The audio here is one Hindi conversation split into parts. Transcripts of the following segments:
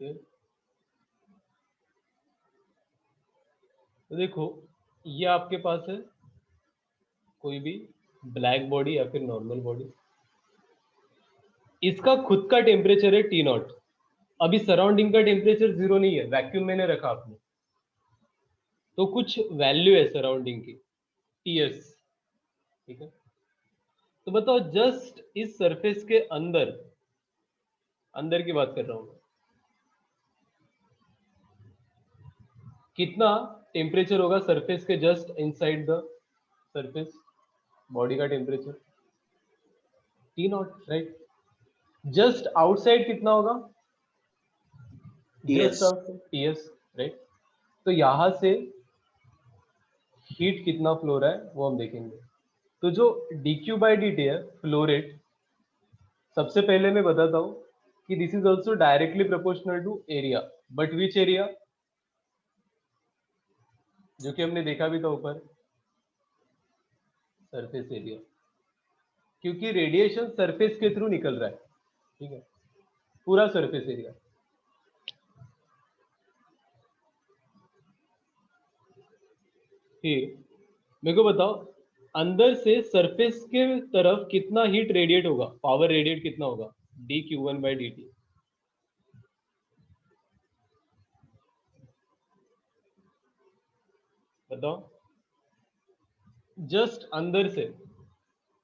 है। तो देखो ये आपके पास है कोई भी ब्लैक बॉडी या फिर नॉर्मल बॉडी, इसका खुद का टेम्परेचर है टी नॉट। अभी सराउंडिंग का टेम्परेचर जीरो नहीं है, वैक्यूम मैंने रखा आपने, तो कुछ वैल्यू है सराउंडिंग की टीएस, ठीक है। तो बताओ जस्ट इस सरफेस के अंदर, अंदर की बात कर रहा हूं, कितना टेम्परेचर होगा सरफेस के just inside the surface, body का temperature T naught, right. Just outside कितना होगा, just T S. Outside T S, right. तो यहां से हीट कितना फ्लो रहा है वो हम देखेंगे। तो जो dq बाई dt है फ्लो रेट, सबसे पहले मैं बताता हूं कि this is also directly proportional to area, but which area, जो कि हमने देखा भी था ऊपर, सरफेस एरिया, क्योंकि रेडिएशन सरफेस के थ्रू निकल रहा है, ठीक है, पूरा सरफेस एरिया। फिर मेरे को बताओ अंदर से सरफेस के तरफ कितना हीट रेडिएट होगा, पावर रेडिएट कितना होगा, d Q one by D T. बताओ जस्ट अंदर से।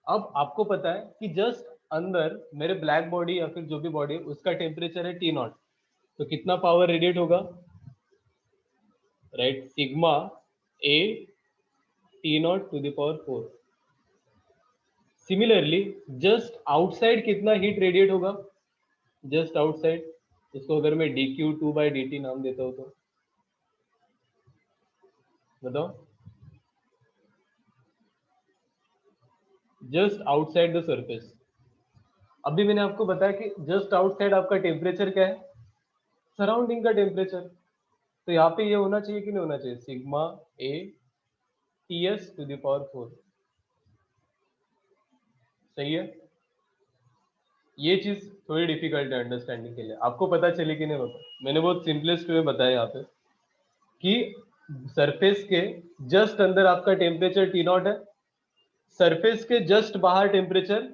अब आपको पता है कि जस्ट अंदर मेरे ब्लैक बॉडी या फिर जो भी बॉडी है उसका टेम्परेचर है टी नॉट, तो कितना पावर रेडिएट होगा, right, sigma A T not to the power 4। Similarly just outside कितना हीट रेडिएट होगा, जस्ट आउटसाइड, उसको अगर मैं D Q two by D T नाम देता हूं तो बताओ, जस्ट आउटसाइड द सरफेस। अभी मैंने आपको बताया कि जस्ट आउटसाइड आपका टेम्परेचर क्या है, सराउंडिंग का टेम्परेचर। तो यहाँ पे ये होना चाहिए कि नहीं होना चाहिए, sigma A T S to the power 4, सही है। ये चीज थोड़ी डिफिकल्ट है अंडरस्टैंडिंग के लिए, आपको पता चले कि नहीं होता, मैंने बहुत सिंपलेस्ट वे बताया यहाँ पे कि सरफेस के जस्ट अंदर आपका टेम्परेचर टी नॉट है, सरफेस के जस्ट बाहर टेम्परेचर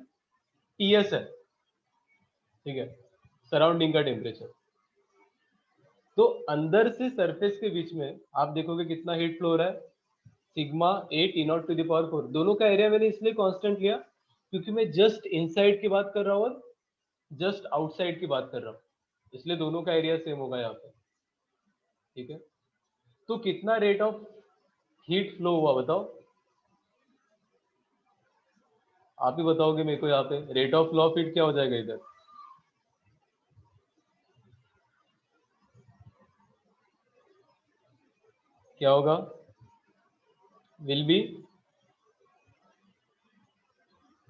टी एस है, ठीक है, सराउंडिंग का टेम्परेचर। तो अंदर से सरफेस के बीच में आप देखोगे कितना हीट फ्लो हो रहा है, sigma A T not to the power 4। दोनों का एरिया मैंने इसलिए कांस्टेंट लिया क्योंकि मैं जस्ट इनसाइड की बात कर रहा हूँ और जस्ट आउटसाइड की बात कर रहा हूँ, इसलिए दोनों का एरिया सेम होगा यहाँ पे, ठीक है। तो कितना रेट ऑफ हीट फ्लो हुआ बताओ, आप ही बताओगे मेरे को, यहाँ पे rate of flow of heat क्या हो जाएगा इधर, क्या होगा, विल बी,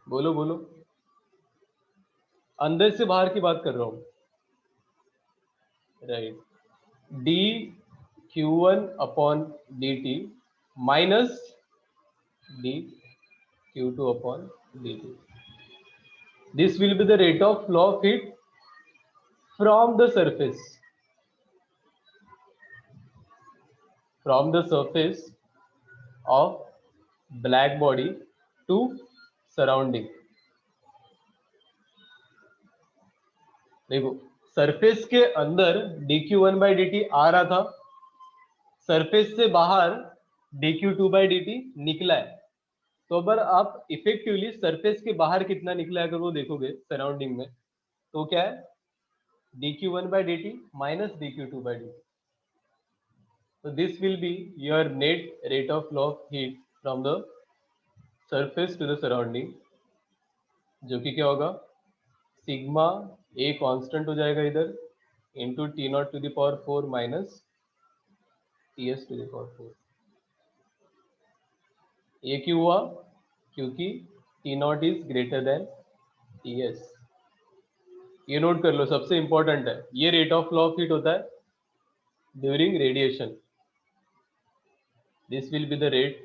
बोलो बोलो, अंदर से बाहर की बात कर रहा हूँ, right, D Q one upon D T minus D Q two upon D T. This will be the rate of flow of heat from the surface, from the surface of black body to surrounding। देखो सरफेस के अंदर dq1 one by D t आ रहा था, सरफेस से बाहर dq2 to by D T निकला है। तो अगर आप इफेक्टिवली सरफेस के बाहर कितना निकला है अगर वो देखोगे सराउंडिंग में, तो क्या है, dq1 one by D T minus dq2 by D T. So this will be your net rate of flow of heat from the surface to the surrounding, जो कि क्या होगा, सिग्मा ए कांस्टेंट हो जाएगा इधर into T not to the power 4 minus T S to the power 4। ये क्यों हुआ, क्योंकि T not is greater than T S. ये नोट कर लो, सबसे इंपॉर्टेंट है, ये rate of flow of heat होता है during radiation. This will be the rate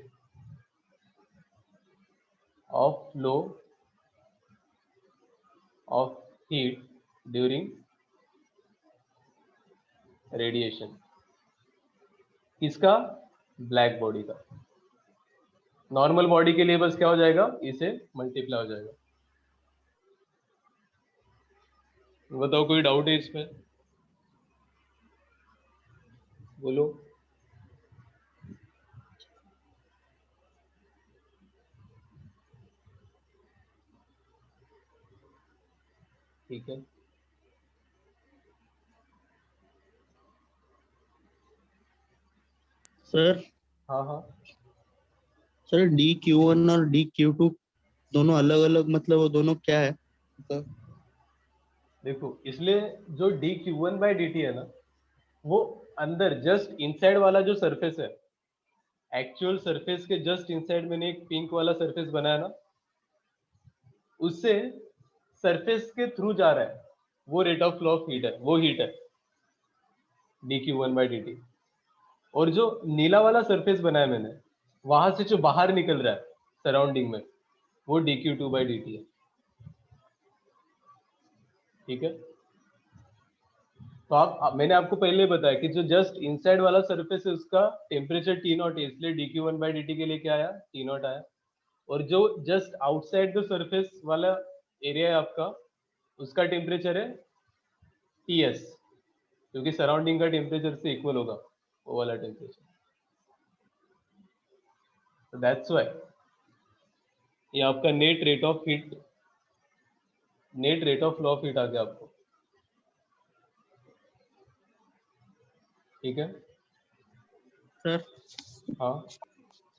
of flow of heat during radiation किसका, ब्लैक बॉडी का। नॉर्मल बॉडी के लिए बस क्या हो जाएगा, इसे मल्टीप्लाई हो जाएगा। बताओ कोई डाउट है इसमें, बोलो। ठीक है, सर हाँ हाँ सर DQ1 और DQ2 दोनों अलग अलग, मतलब वो दोनों क्या है सर? देखो, इसलिए जो dq1/dt है ना, वो अंदर जस्ट इनसाइड वाला जो सरफेस है, एक्चुअल सरफेस के जस्ट इनसाइड मैंने एक पिंक वाला सरफेस बनाया ना, उससे सरफेस के थ्रू जा रहा है, वो rate of flow of heat है, वो हीट है dq1/dt। और जो नीला वाला सरफेस बनाया मैंने, वहां से जो बाहर निकल रहा है सराउंडिंग में, वो dq2/dt है। ठीक है, तो मैंने आपको पहले बताया कि जो जस्ट इनसाइड वाला सरफेस है उसका टेम्परेचर टी नॉट है, इसलिए dq1/dt के लिए क्या आया, टी नॉट आया। और जो जस्ट आउटसाइड द सरफेस वाला एरिया है आपका, उसका टेम्परेचर है टीएस, क्योंकि सराउंडिंग का टेम्परेचर से इक्वल होगा वो वाला टेम्परेचर। तो दैट्स व्हाई ये आपका net rate of heat, net rate of flow of heat आ गया आपको। ठीक है, सर हाँ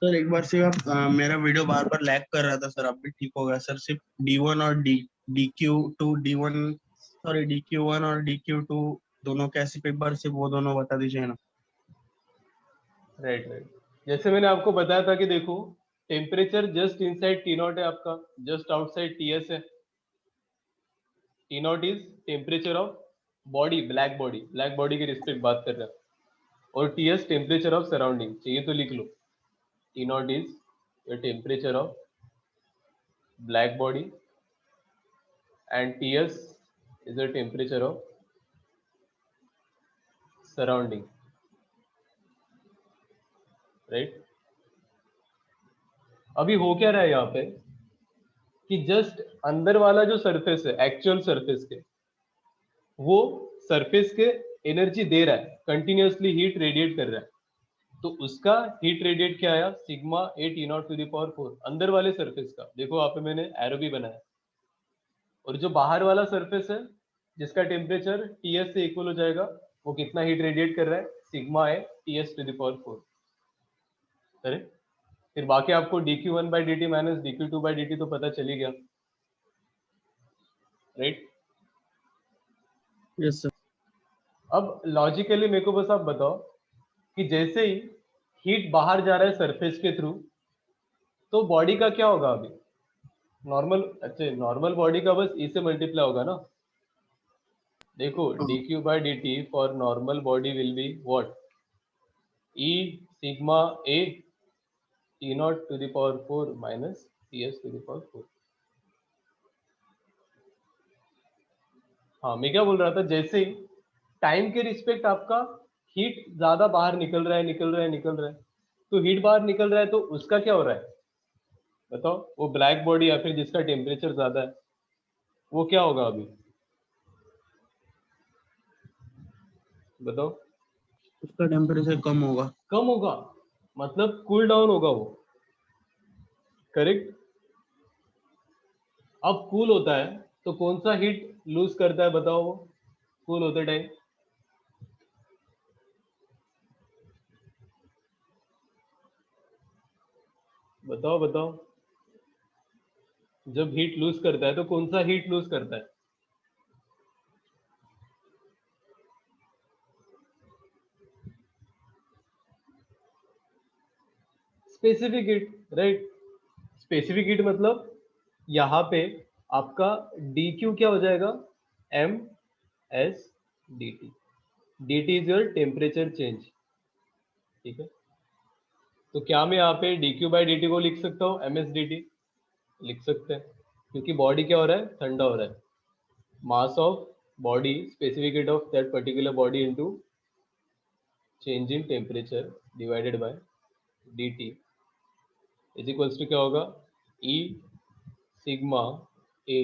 सर एक बार से आप मेरा वीडियो बार बार लैग कर रहा था सर, अब भी ठीक हो गया सर। सिर्फ D1 और DQ2, D1 सॉरी DQ1 और DQ2 दोनों कैसे पेपर, सिर्फ वो दोनों बता दीजिए ना। राइट राइट, जैसे मैंने आपको बताया था कि देखो, temperature just inside T not है आपका, जस्ट आउटसाइड टीएस है। T not is temperature of body, black body, black body की रिस्पेक्ट बात कर रहे हैं। और टीएस टेम्परेचर ऑफ सराउंडिंग, चाहिए तो लिख लो, T not is the temperature of black body and Ts is the temperature of surrounding, right? अभी हो क्या रहा है यहाँ पे कि जस्ट अंदर वाला जो सरफेस है, एक्चुअल सरफेस के, वो सरफेस के एनर्जी दे रहा है, कंटिन्यूअसली हीट रेडिएट कर रहा है। तो उसका हीट रेडिएट क्या आया, sigma A T not to the power 4, अंदर वाले सरफेस का। देखो यहाँ पे मैंने एरो भी बनाया। और जो बाहर वाला सरफेस है, जिसका टेम्परेचर टीएस से इक्वल हो जाएगा, वो कितना हीट रेडिएट कर रहा है, sigma A T S to the power 4। Correct, फिर बाकी आपको dq1/dt माइनस dq2/dt तो पता चल ही गया, राइट? Yes sir. अब लॉजिकली मेरे को बस आप बताओ कि जैसे ही हीट बाहर जा रहा है सरफेस के थ्रू, तो बॉडी का क्या होगा अभी, नॉर्मल, अच्छा नॉर्मल बॉडी का बस ई से मल्टीप्लाई होगा ना। देखो dq/dt for normal body will be what, E sigma A T not to the power 4 minus T S to the power 4। हाँ, मैं क्या बोल रहा था, जैसे ही टाइम के रिस्पेक्ट आपका हीट ज्यादा बाहर निकल रहा है, निकल रहा है, निकल रहा है, तो हीट बाहर निकल रहा है, तो उसका क्या हो रहा है बताओ, वो ब्लैक बॉडी या फिर जिसका टेम्परेचर ज्यादा है, वो क्या होगा अभी बताओ। उसका टेम्परेचर कम होगा। कम होगा, मतलब कूल डाउन होगा वो, करेक्ट। अब कूल होता है तो कौन सा हीट लूज करता है बताओ, वो कूल होते टाइम, बताओ बताओ, जब हीट लूज करता है तो कौन सा हीट लूज करता है, specific heat, right. Specific heat मतलब यहाँ पे आपका डी क्यू क्या हो जाएगा, M S D T. D T is your temperature change, ठीक है। तो क्या मैं यहाँ पे D Q by D T को लिख सकता हूँ एम एस डी टी, लिख सकते हैं, क्योंकि बॉडी क्या हो रहा है, ठंडा हो रहा है। Mass of body, specific heat of that particular body into change in temperature divided by dt is equals to क्या होगा, E sigma A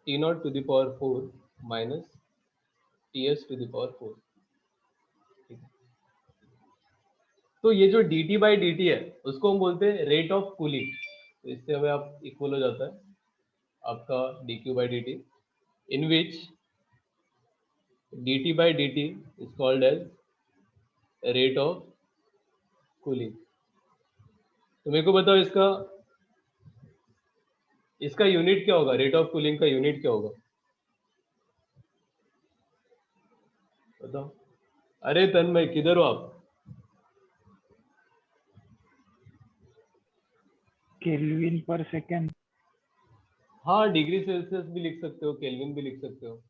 T not to the power 4 minus T S to the power 4। तो ये जो dt बाई डी टी है उसको हम बोलते हैं रेट ऑफ कूलिंग। तो इससे हमें आप इक्वल हो जाता है आपका dq by D T, in which dt by dt is called as rate of cooling। तो मेरे को बताओ इसका इसका यूनिट क्या होगा, रेट ऑफ कूलिंग का यूनिट क्या होगा बताओ। अरे तन्मय किधर हो आप? केल्विन पर सेकेंड। हाँ डिग्री सेल्सियस भी लिख सकते हो, केल्विन भी लिख सकते हो,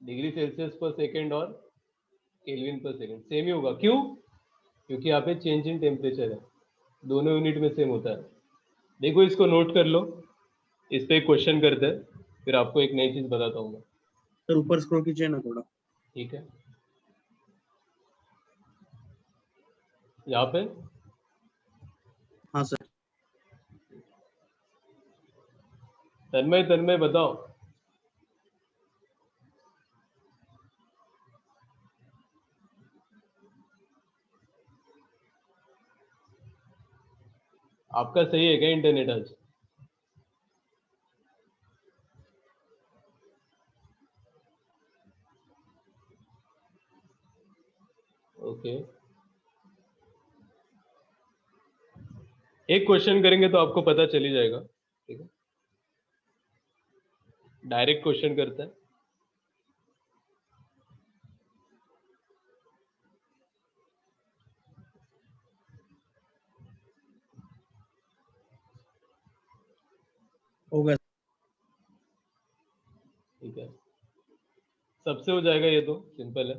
डिग्री सेल्सियस पर सेकेंड और केल्विन पर सेकेंड सेम ही होगा। क्यों? क्योंकि यहाँ पे चेंज इन टेम्परेचर है, दोनों यूनिट में सेम होता है। देखो इसको नोट कर लो, इस पे एक क्वेश्चन करते हैं, फिर आपको एक नई चीज बताता हूँ मैं। सर ऊपर स्क्रॉल कीजिए ना थोड़ा। ठीक है, यहाँ पे हाँ सर। तन्मय तन्मय बताओ। आपका सही है क्या इंटरनेट आज? ओके, एक क्वेश्चन करेंगे तो आपको पता चल ही जाएगा। ठीक है, डायरेक्ट क्वेश्चन करते हैं। होगा। ठीक है, सबसे हो जाएगा, ये तो सिंपल है।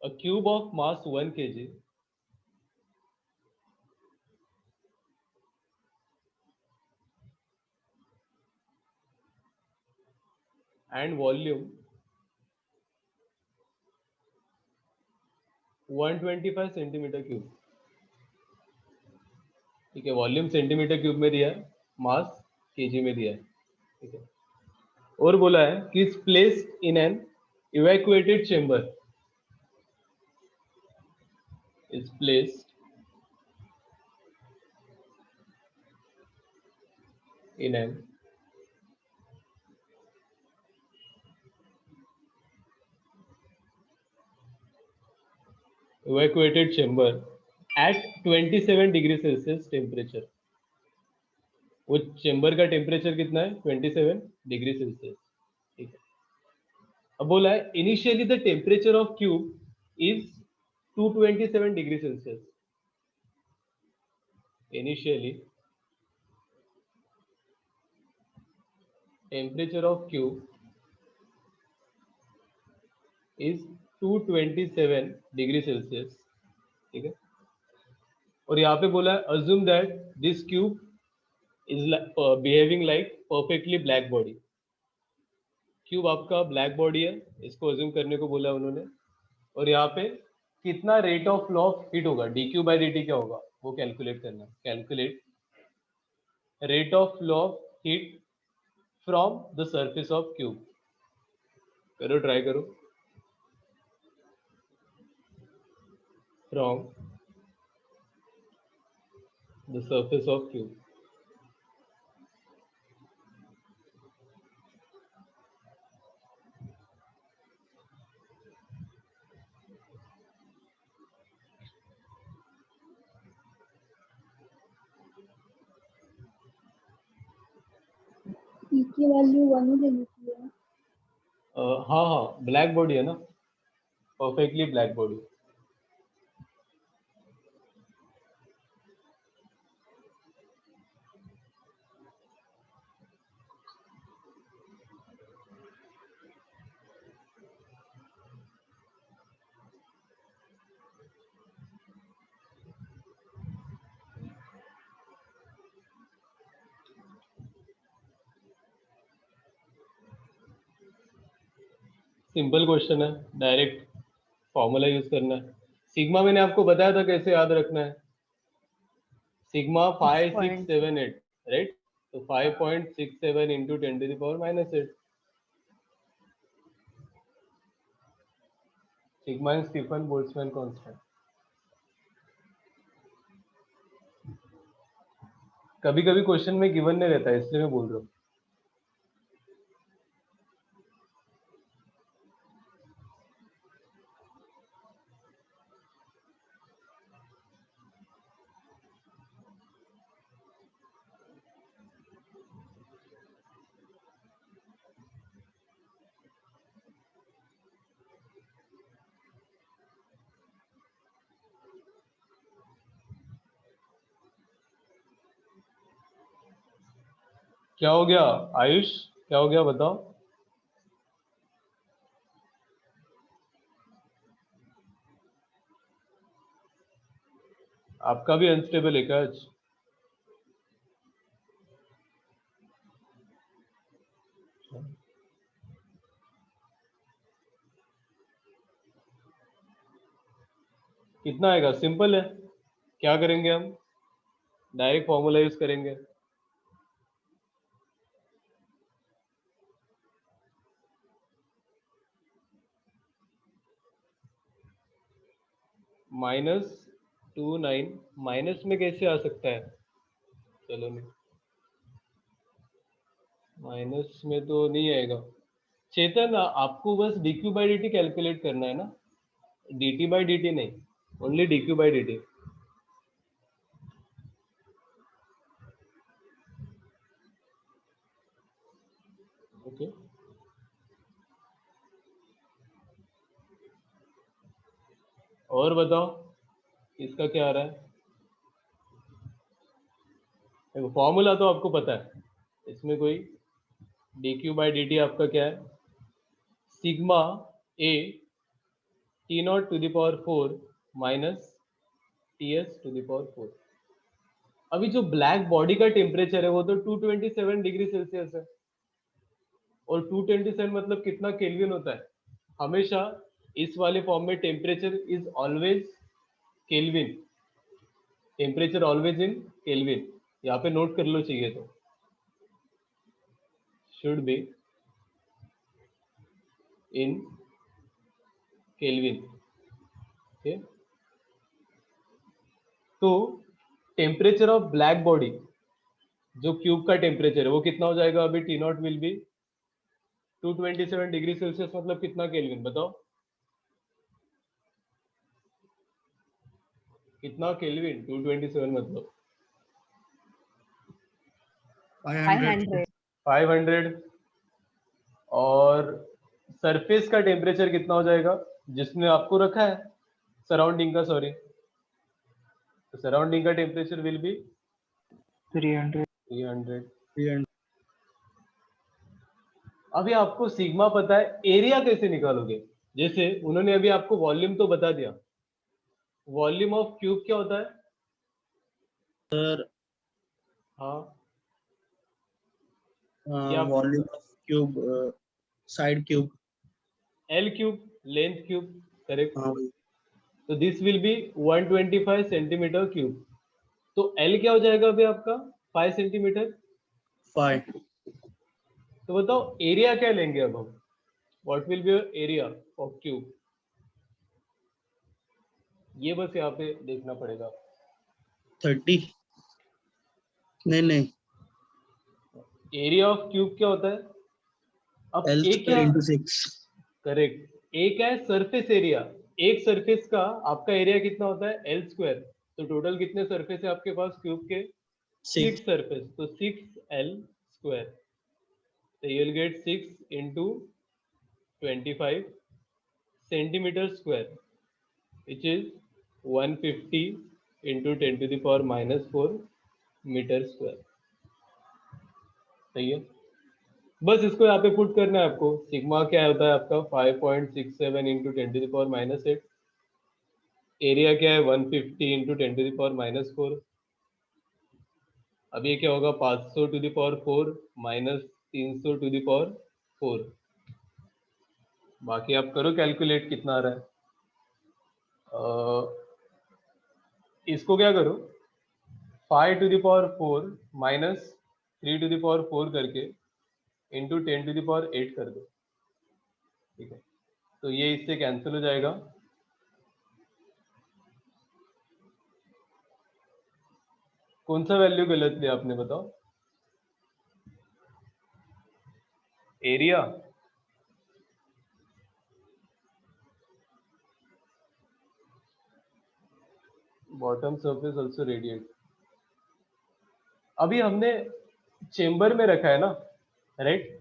अ cube of mass 1 kg and volume 125 centimetre cube. ठीक है, वॉल्यूम सेंटीमीटर क्यूब में दिया है, मास केजी में दिया है। ठीक है, और बोला है कि is placed in an evacuated chamber, is placed in an evacuated chamber at 27 degree Celsius temperature. वो चेंबर का टेम्परेचर कितना है? 27 डिग्री सेल्सियस। ठीक है, अब बोला है initially the temperature of cube is 227 degree Celsius. Initially temperature of cube is 227 degree Celsius. ठीक है, और यहाँ पे बोला है assume that this cube is behaving like perfectly black body. Cube आपका ब्लैक बॉडी है, इसको अज्यूम करने को बोला है उन्होंने। और यहाँ पे कितना rate of flow of heat होगा, d Q by D t क्या होगा वो कैलकुलेट करना है। Calculate rate of flow of heat from the surface of cube. करो, ट्राई करो। From the surface of cube. E की वैल्यू 1 ही देनी चाहिए। हाँ हाँ, ब्लैक बॉडी है ना, perfectly black body. Simple question है, डायरेक्ट फॉर्मूला यूज करना है। सिग्मा मैंने आपको बताया था कैसे याद रखना है, सिग्मा 5678, राइट? तो 5.67 into 10⁻⁻8, sigma is Stefan Boltzmann constant. कभी कभी क्वेश्चन में गिवन नहीं रहता है, इसलिए मैं बोल रहा हूँ। क्या हो गया आयुष, क्या हो गया बताओ? आपका भी अनस्टेबल है क्या आज? कितना आएगा? सिंपल है, क्या करेंगे हम, डायरेक्ट फॉर्मूला यूज करेंगे। -29 माइनस में कैसे आ सकता है? चलो नहीं, माइनस में तो नहीं आएगा। चेतन आपको बस dq बाई dt कैलकुलेट करना है ना, dt बाई dt नहीं, only dq by dt। Okay, और बताओ इसका क्या आ रहा है? देखो फॉर्मूला तो आपको पता है, इसमें कोई dq बाई dt आपका क्या है, sigma a T0 to the power 4 minus Ts to the power 4। अभी जो ब्लैक बॉडी का टेम्परेचर है वो तो 227 डिग्री सेल्सियस है, और 227 मतलब कितना केल्विन होता है? हमेशा इस वाले फॉर्म में temperature is always kelvin, temperature always in kelvin, यहाँ पे नोट कर लो चाहिए तो, should be in kelvin. Okay, तो टेम्परेचर ऑफ ब्लैक बॉडी जो क्यूब का टेम्परेचर है वो कितना हो जाएगा? अभी T not will be 227 degree Celsius, मतलब कितना केल्विन बताओ, कितना केल्विन? 227 मतलब 500 500। और सरफेस का टेम्परेचर कितना हो जाएगा जिसने आपको रखा है सराउंडिंग का, सॉरी, तो सराउंडिंग का टेम्परेचर विल बी 300. 300। 300 अभी आपको सिग्मा पता है, एरिया कैसे निकालोगे? जैसे उन्होंने अभी आपको वॉल्यूम तो बता दिया, वॉल्यूम ऑफ क्यूब क्या होता है? सर, हाँ, ये आप volume of cube, side cube. L cube, length cube, correct. हाँ भाई। तो this will B 125 centimetre cube. तो एल क्या हो जाएगा अभी आपका? 5 सेंटीमीटर। 5 तो बताओ एरिया क्या लेंगे अब हम, what will B area of cube? ये बस यहाँ पे देखना पड़ेगा। 30, नहीं नहीं, एरिया ऑफ क्यूब क्या होता है? अब एल एक क्या, स्क्वायर इंटू 6। करेक्ट, एक है सरफेस एरिया, एक सरफेस का आपका एरिया कितना होता है? L square. तो टोटल कितने सरफेस है आपके पास क्यूब के? 6 6 सरफेस, तो 6L स्क्वायर। तो you will get 6 into 25 centimetre square, which is 150 into 10 to the power minus 4 metre square. सही है, बस इसको यहाँ पे पुट करना है आपको। सिग्मा क्या होता है आपका? 5.67 into 10 to the power minus 8। Area क्या है? 150 into 10 to the power minus 4। अब ये क्या होगा? 500 to the power 4 minus 300 to the power 4। बाकी आप करो कैलकुलेट कितना आ रहा है। इसको क्या करो, 5⁴ माइनस 3⁴ करके इंटू 10⁸ कर दो, ठीक है। तो ये इससे कैंसिल हो जाएगा। कौन सा वैल्यू गलत लिया आपने बताओ? Area, bottom surface also radiate. अभी हमने चेंबर में रखा है ना, राइट,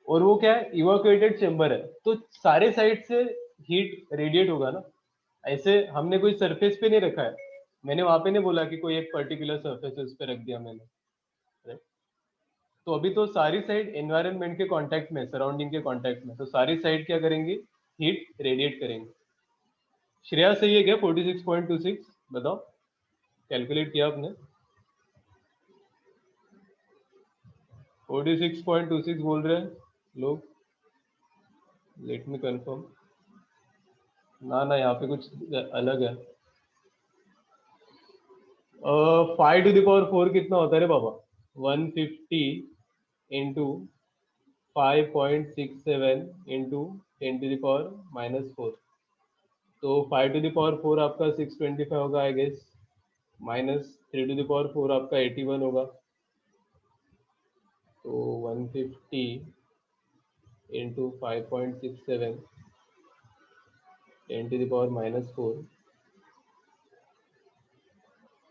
और वो क्या है, इवाक्यूएटेड चेंबर है, तो सारे साइड से हीट रेडिएट होगा ना। ऐसे हमने कोई सरफेस पे नहीं रखा है, मैंने वहां पे नहीं बोला कि कोई एक पर्टिकुलर सरफेस है उस पे रख दिया मैंने, राइट। तो अभी तो सारी साइड एनवायरनमेंट के कांटेक्ट में, सराउंडिंग के कांटेक्ट में, तो सारी साइड क्या करेंगे, हीट रेडिएट करेंगे। श्रेया सही है क्या? 46.26 बताओ, कैलकुलेट किया आपने? 46.26 बोल रहे हैं लोग, लेट मी कंफर्म। ना यहाँ पे कुछ अलग है। 5⁴ कितना होता है रे बाबा? 150 इंटू 5.67 इंटू 10⁻⁻⁴। तो 5⁴ आपका 625 होगा आई गेस, माइनस 3⁴ आपका 81 होगा। तो 150 इंटू 5.67 10⁻⁻⁴,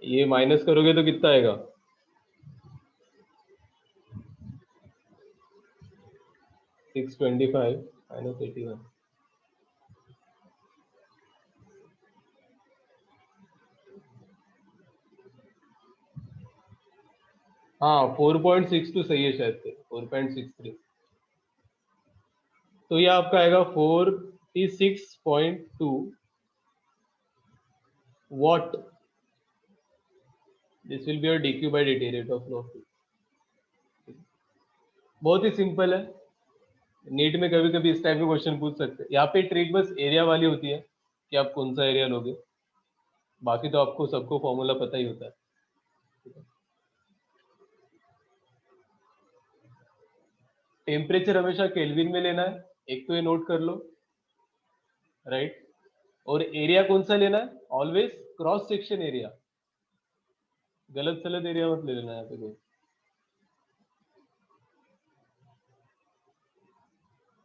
ये माइनस करोगे तो कितना आएगा? 625 माइनस 81। हाँ 4.62 सही है शायद से, 4.63। तो ये आपका आएगा 46.2 what. This will be your dq by dt, rate of flow. बहुत ही सिंपल है, नीट में कभी कभी इस टाइप के क्वेश्चन पूछ सकते हैं। यहाँ पे ट्रिक बस एरिया वाली होती है कि आप कौन सा एरिया लोगे, बाकी तो आपको सबको फॉर्मूला पता ही होता है। टेम्परेचर हमेशा केल्विन में लेना है, एक तो ये नोट कर लो, राइट। और एरिया कौन सा लेना है? ऑलवेज क्रॉस सेक्शन एरिया, गलत सलत एरिया मत ले लेना यहाँ पे कोई,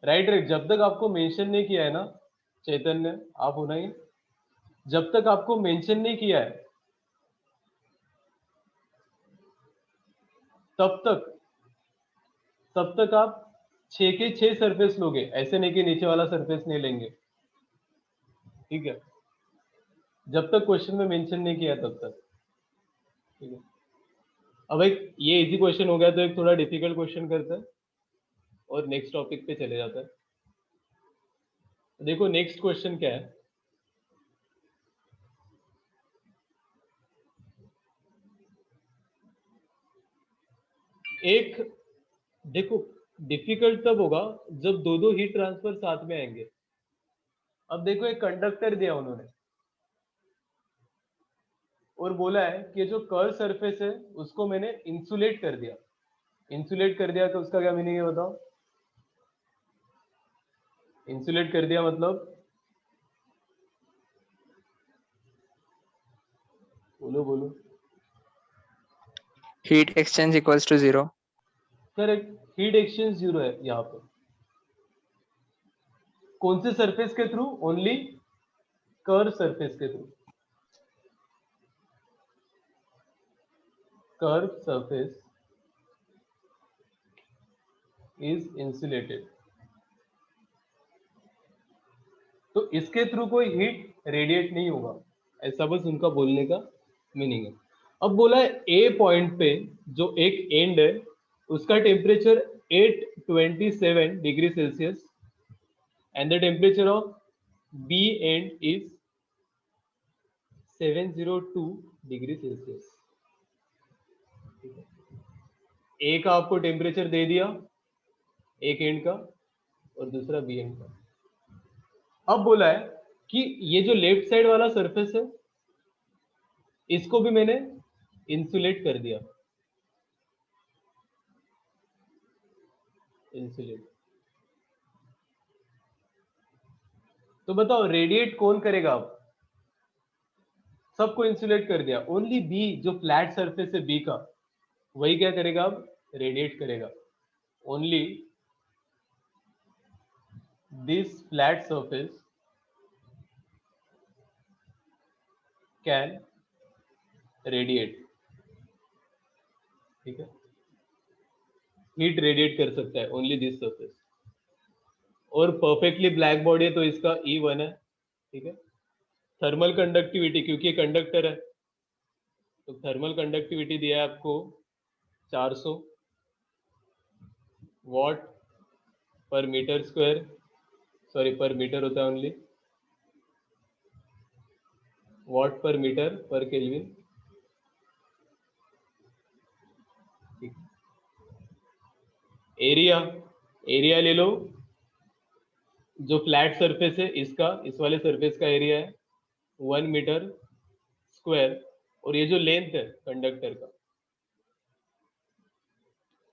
राइट राइट। जब तक आपको मेंशन नहीं किया है ना, चैतन्य आप होना ही, जब तक आपको मेंशन नहीं किया है तब तक आप 6 के 6 सरफेस लोगे, ऐसे नहीं कि नीचे वाला सरफेस नहीं लेंगे, ठीक है। जब तक क्वेश्चन में मेंशन नहीं किया तब तक, ठीक है। अब एक ये इजी क्वेश्चन हो गया, तो एक थोड़ा डिफिकल्ट क्वेश्चन करते हैं और नेक्स्ट टॉपिक पे चले जाता है। देखो नेक्स्ट क्वेश्चन क्या है, एक, देखो डिफिकल्ट तब होगा जब दो दो हीट ट्रांसफर साथ में आएंगे। अब देखो एक कंडक्टर दिया उन्होंने और बोला है कि जो कर्व सरफेस है उसको मैंने इंसुलेट कर दिया। इंसुलेट कर दिया तो उसका क्या मीनिंग है बताओ? इंसुलेट कर दिया मतलब, बोलो बोलो। Heat exchange equals to 0. Correct, heat exchange 0 है यहाँ पे। कौन से सरफेस के थ्रू? ओनली कर्व सरफेस के through. Curve surface is insulated, तो इसके थ्रू कोई हीट रेडिएट नहीं होगा, ऐसा बस उनका बोलने का मीनिंग है। अब बोला है ए पॉइंट पे जो एक एंड है उसका temperature 827 degree Celsius end the temperature of B end is 702 degree Celsius. A का आपको टेम्परेचर दे दिया एक एंड का, और दूसरा बी एंड का। अब बोला है कि ये जो लेफ्ट साइड वाला सरफेस है इसको भी मैंने इंसुलेट कर दिया, इंसुलेट। तो बताओ रेडिएट कौन करेगा? अब सबको इंसुलेट कर दिया, ओनली बी जो फ्लैट सरफेस है बी का वही क्या करेगा? अब रेडिएट करेगा। Only this flat surface can radiate, ठीक है, हीट रेडिएट कर सकता है ओनली दिस सरफेस। और परफेक्टली ब्लैक बॉडी है तो इसका E1 है, ठीक है। थर्मल कंडक्टिविटी क्योंकि ये कंडक्टर है तो थर्मल कंडक्टिविटी दिया है आपको 400 वॉट पर मीटर स्क्वायर, सॉरी पर मीटर होता है ओनली, वॉट पर मीटर पर केल्विन, ठीक। एरिया, एरिया ले लो, जो फ्लैट सरफेस है इसका, इस वाले सरफेस का एरिया है 1 मीटर स्क्वायर, और ये जो लेंथ है कंडक्टर का,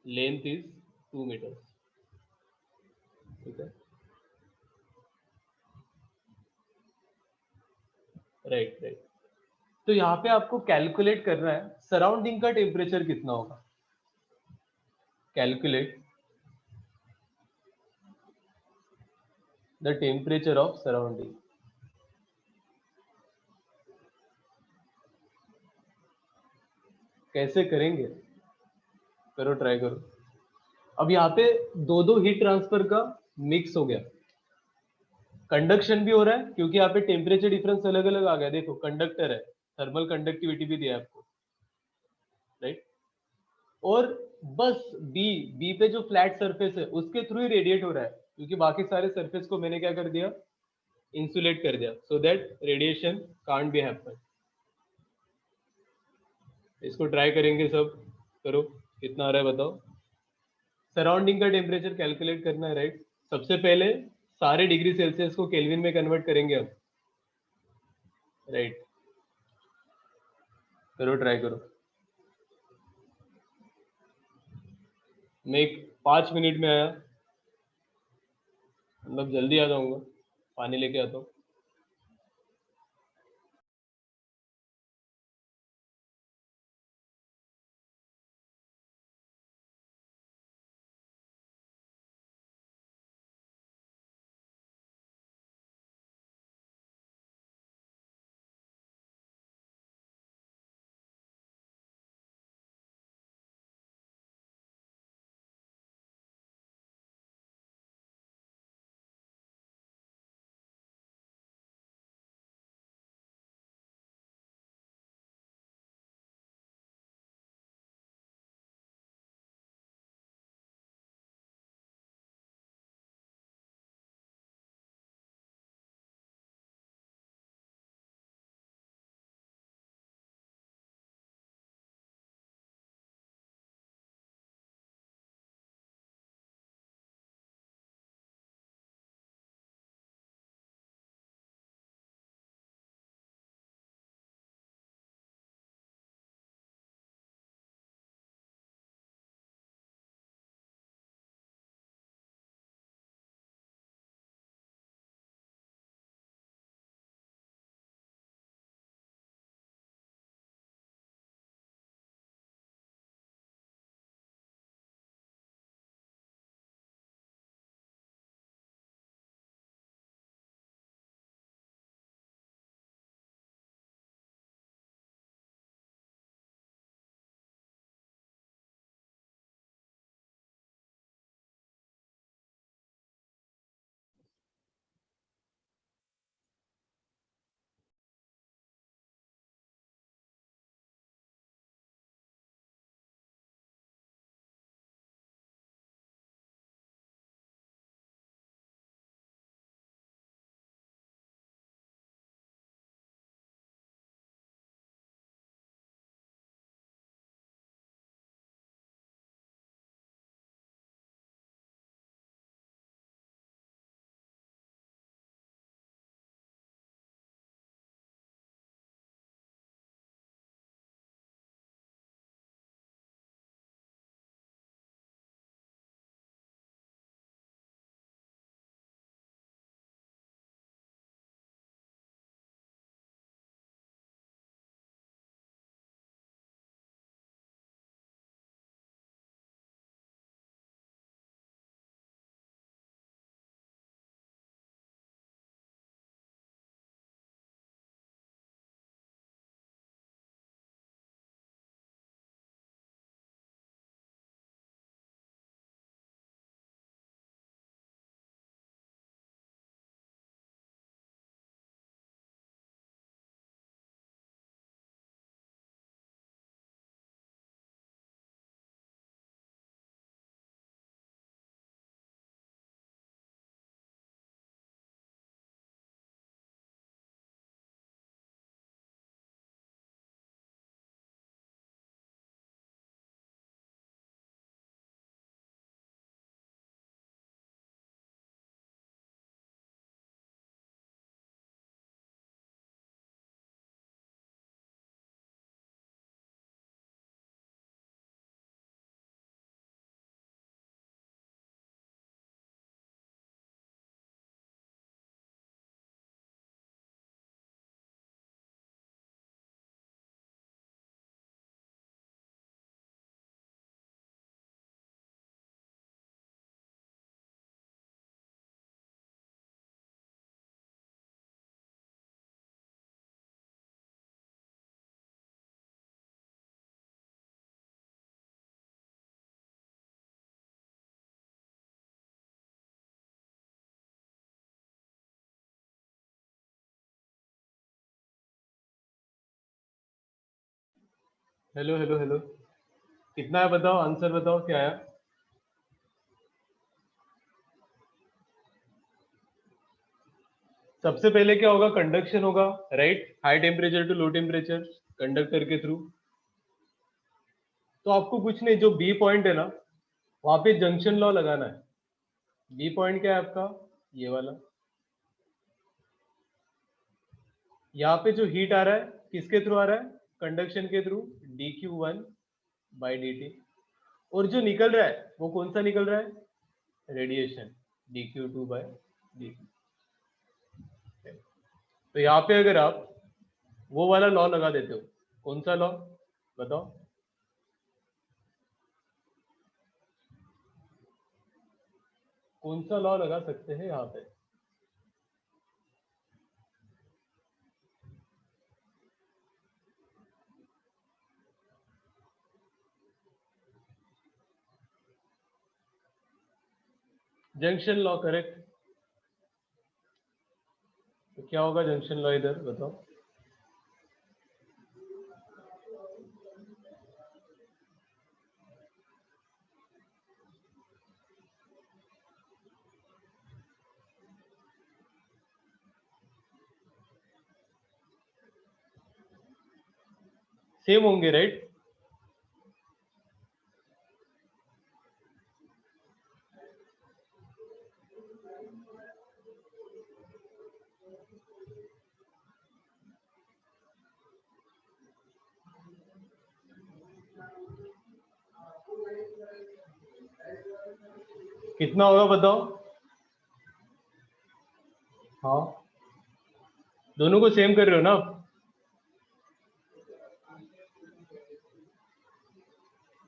लेंथ इज 2 मीटर, ठीक है, राइट राइट। तो यहाँ पे आपको कैलकुलेट करना है सराउंडिंग का टेम्परेचर कितना होगा। Calculate the temperature of surrounding. कैसे करेंगे? करो, ट्राई करो। अब यहाँ पे दो दो हीट ट्रांसफर का मिक्स हो गया, कंडक्शन भी हो रहा है क्योंकि यहाँ पे टेम्परेचर डिफरेंस अलग अलग आ गया। देखो कंडक्टर है, थर्मल कंडक्टिविटी भी दिया है आपको, राइट। और बस बी, बी पे जो फ्लैट सरफेस है उसके थ्रू ही रेडिएट हो रहा है क्योंकि बाकी सारे सरफेस को मैंने क्या कर दिया? इंसुलेट कर दिया, so that radiation can't be happen. इसको ट्राई करेंगे सब, करो कितना आ रहा है बताओ। सराउंडिंग का टेम्परेचर कैलकुलेट करना है, राइट। सबसे पहले सारे डिग्री सेल्सियस को केल्विन में कन्वर्ट करेंगे अब, राइट। करो, ट्राई करो। मैं 5 मिनट में आया, मतलब जल्दी आ जाऊंगा, पानी लेके आता हूँ। हेलो हेलो हेलो, कितना है बताओ, आंसर बताओ क्या है। सबसे पहले क्या होगा, कंडक्शन होगा, right, high temperature to low temperature conductor के थ्रू। तो आपको कुछ नहीं, जो बी पॉइंट है ना, वहां पे जंक्शन लॉ लगाना है। बी पॉइंट क्या है आपका, ये वाला। यहाँ पे जो हीट आ रहा है किसके थ्रू आ रहा है, कंडक्शन के थ्रू, dq1/dt। और जो निकल रहा है वो कौन सा निकल रहा है, रेडिएशन, dq2/dt। तो यहाँ पे अगर आप वो वाला लॉ लगा देते हो, कौन सा लॉ बताओ, कौन सा लॉ लगा सकते हैं यहाँ पे। Junction law, correct. तो क्या होगा जंक्शन लॉ इधर बताओ। सेम होंगे, राइट। कितना होगा बताओ। हाँ, दोनों को सेम कर रहे हो ना आप।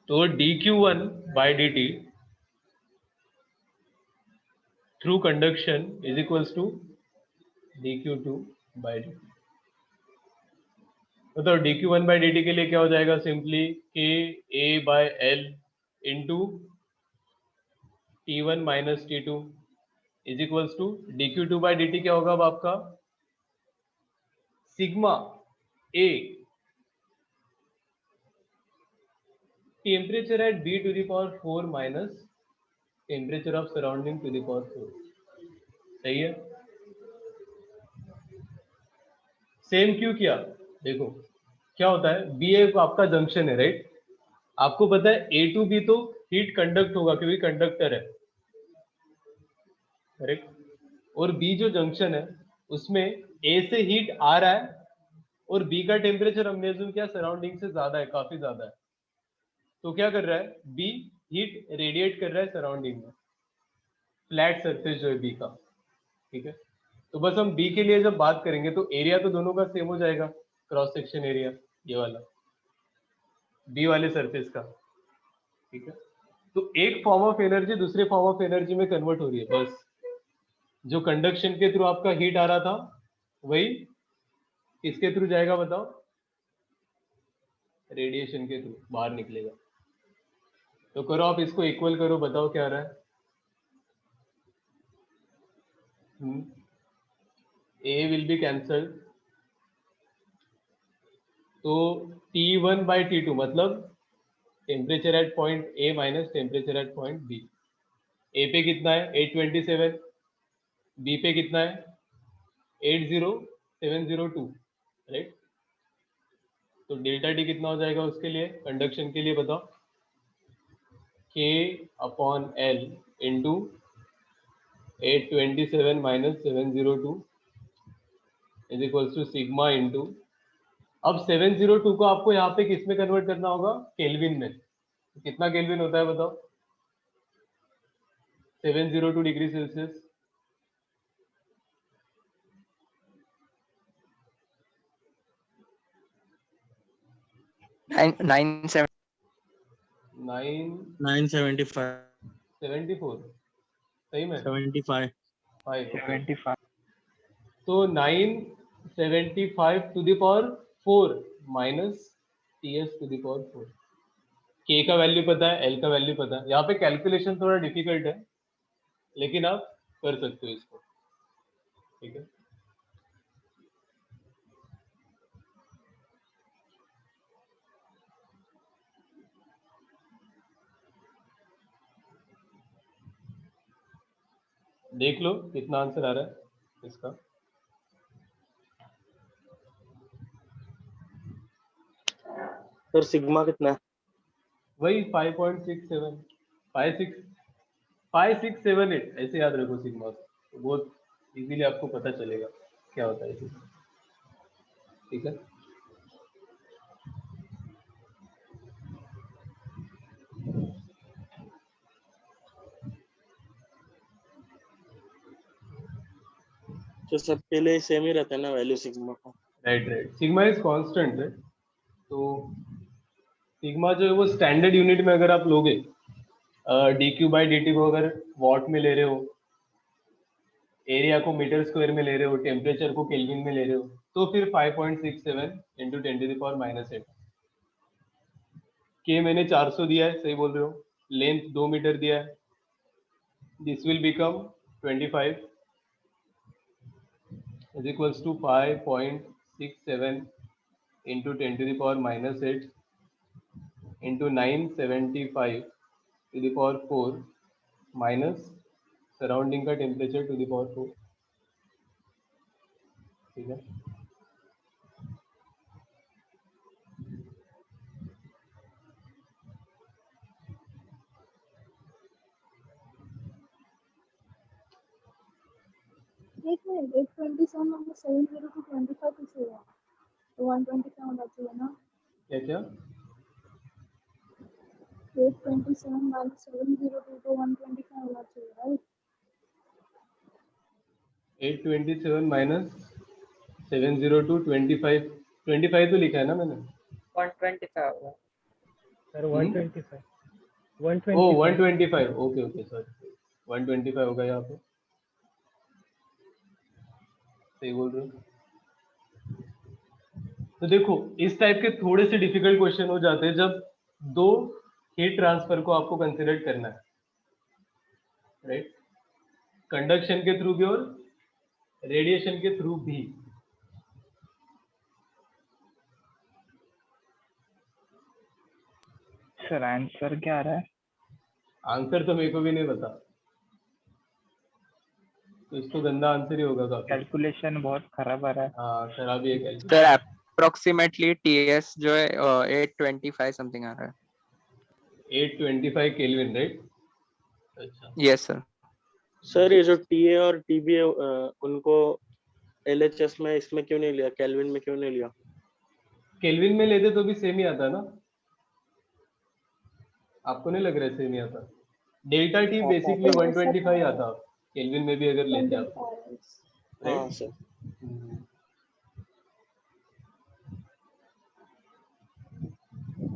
तो dq1/dt through conduction is equals to dq2/dt। तो dq1/dt के लिए क्या हो जाएगा, simply k a/l into t1 minus t2 is equals to dq2/dt। क्या होगा अब आपका, sigma a temperature at b⁴ minus temperature of surrounding to the power 4। सही है। सेम क्यों किया, देखो क्या होता है, बी एक आपका जंक्शन है, राइट। आपको पता है ए टू बी तो हीट कंडक्ट होगा क्योंकि कंडक्टर है, करेक्ट। और बी जो जंक्शन है उसमें ए से हीट आ रहा है और बी का टेम्परेचर हमने अज्यूम किया सराउंडिंग से ज्यादा है, काफी ज्यादा है। तो क्या कर रहा है, बी हीट रेडिएट कर रहा है सराउंडिंग में, फ्लैट सरफेस जो है बी का, ठीक है। तो बस हम बी के लिए जब बात करेंगे तो एरिया तो दोनों का सेम हो जाएगा, क्रॉस सेक्शन एरिया ये वाला बी वाले सरफेस का, ठीक है। तो एक फॉर्म ऑफ एनर्जी दूसरे फॉर्म ऑफ एनर्जी में कन्वर्ट हो रही है, बस। जो कंडक्शन के थ्रू आपका हीट आ रहा था वही किसके थ्रू जाएगा बताओ, रेडिएशन के थ्रू बाहर निकलेगा। तो करो आप इसको इक्वल करो, बताओ क्या आ रहा है। ए विल बी कैंसल्ड, तो T1/T2 मतलब temperature at point A minus temperature at point B. A पे कितना है 827, बी पे कितना है 80702, राइट। तो डेल्टा टी कितना हो जाएगा उसके लिए, कंडक्शन के लिए बताओ, K/L into 827 minus 702 is equals to sigma into, अब 702 को आपको यहाँ पे किस में कन्वर्ट करना होगा, केल्विन में। तो कितना केल्विन होता है बताओ, 702 डिग्री सेल्सियस। 970. 974 975 सही में 75 5, 75. तो 975 to the power 4 minus T S to the power 4। के का वैल्यू पता है, एल का वैल्यू पता है। यहाँ पे कैलकुलेशन थोड़ा डिफिकल्ट है लेकिन आप कर सकते हो इसको, ठीक है। देख लो कितना आंसर आ रहा है इसका। सर सिग्मा कितना है? वही 5.67 5678 ऐसे याद रखो सिग्मा, तो बहुत इजीली आपको पता चलेगा क्या होता है इसमें। ठीक है, तो सबके लिए सेम ही रहता है ना वैल्यू सिग्मा का? Right right, sigma is constant है। तो सिग्मा जो है वो स्टैंडर्ड यूनिट में अगर आप लोगे, D Q by D T को अगर वॉट में ले रहे हो, एरिया को मीटर स्क्वायर में ले रहे हो, टेम्परेचर को केल्विन में ले रहे हो, तो फिर 5.67 इंटू 10⁻⁸। के मैंने 400 दिया है, सही बोल रहे हो, लेंथ 2 मीटर दिया है, this will become 25 is equals to 5.67 into 10⁻⁸ into 975 to the power 4 minus surrounding का टेम्परेचर टू द पावर 4। ठीक है, एक मिनट, 827 माइनस 702 25 कैसे हुआ? तो 125 होना चाहिए ना? क्या क्या 827 माइनस 702 तो 125 होना चाहिए, राइट? 827 माइनस 702 25 तो लिखा है ना मैंने। 125 होगा। सर हम्म? 125 ओ 125 125, ओके ओके सॉरी, 125 होगा यहाँ पे, सही बोल रहे हो। तो देखो इस टाइप के थोड़े से डिफिकल्ट क्वेश्चन हो जाते हैं जब दो हीट ट्रांसफर को आपको कंसिडर करना है, राइट, कंडक्शन के थ्रू भी और रेडिएशन के थ्रू भी। सर आंसर क्या आ रहा है? आंसर तो मेरे को भी नहीं पता, तो इसको गंदा आंसर ही होगा काफी। कैलकुलेशन बहुत खराब आ रहा है। हाँ खराब ही है कैलकुलेशन। सर अप्रोक्सीमेटली टीएस जो है 825 समथिंग आ रहा है। 825 केल्विन, राइट? अच्छा, यस सर। सर ये जो टीए और टीबी है उनको एलएचएस में इसमें क्यों नहीं लिया, केल्विन में क्यों नहीं लिया? केल्विन में लेते तो भी सेम ही आता ना, आपको नहीं लग रहा है सेम ही आता? डेल्टा टी बेसिकली 125 आता केल्विन में भी अगर लेते आप, हाँ राइट? सर।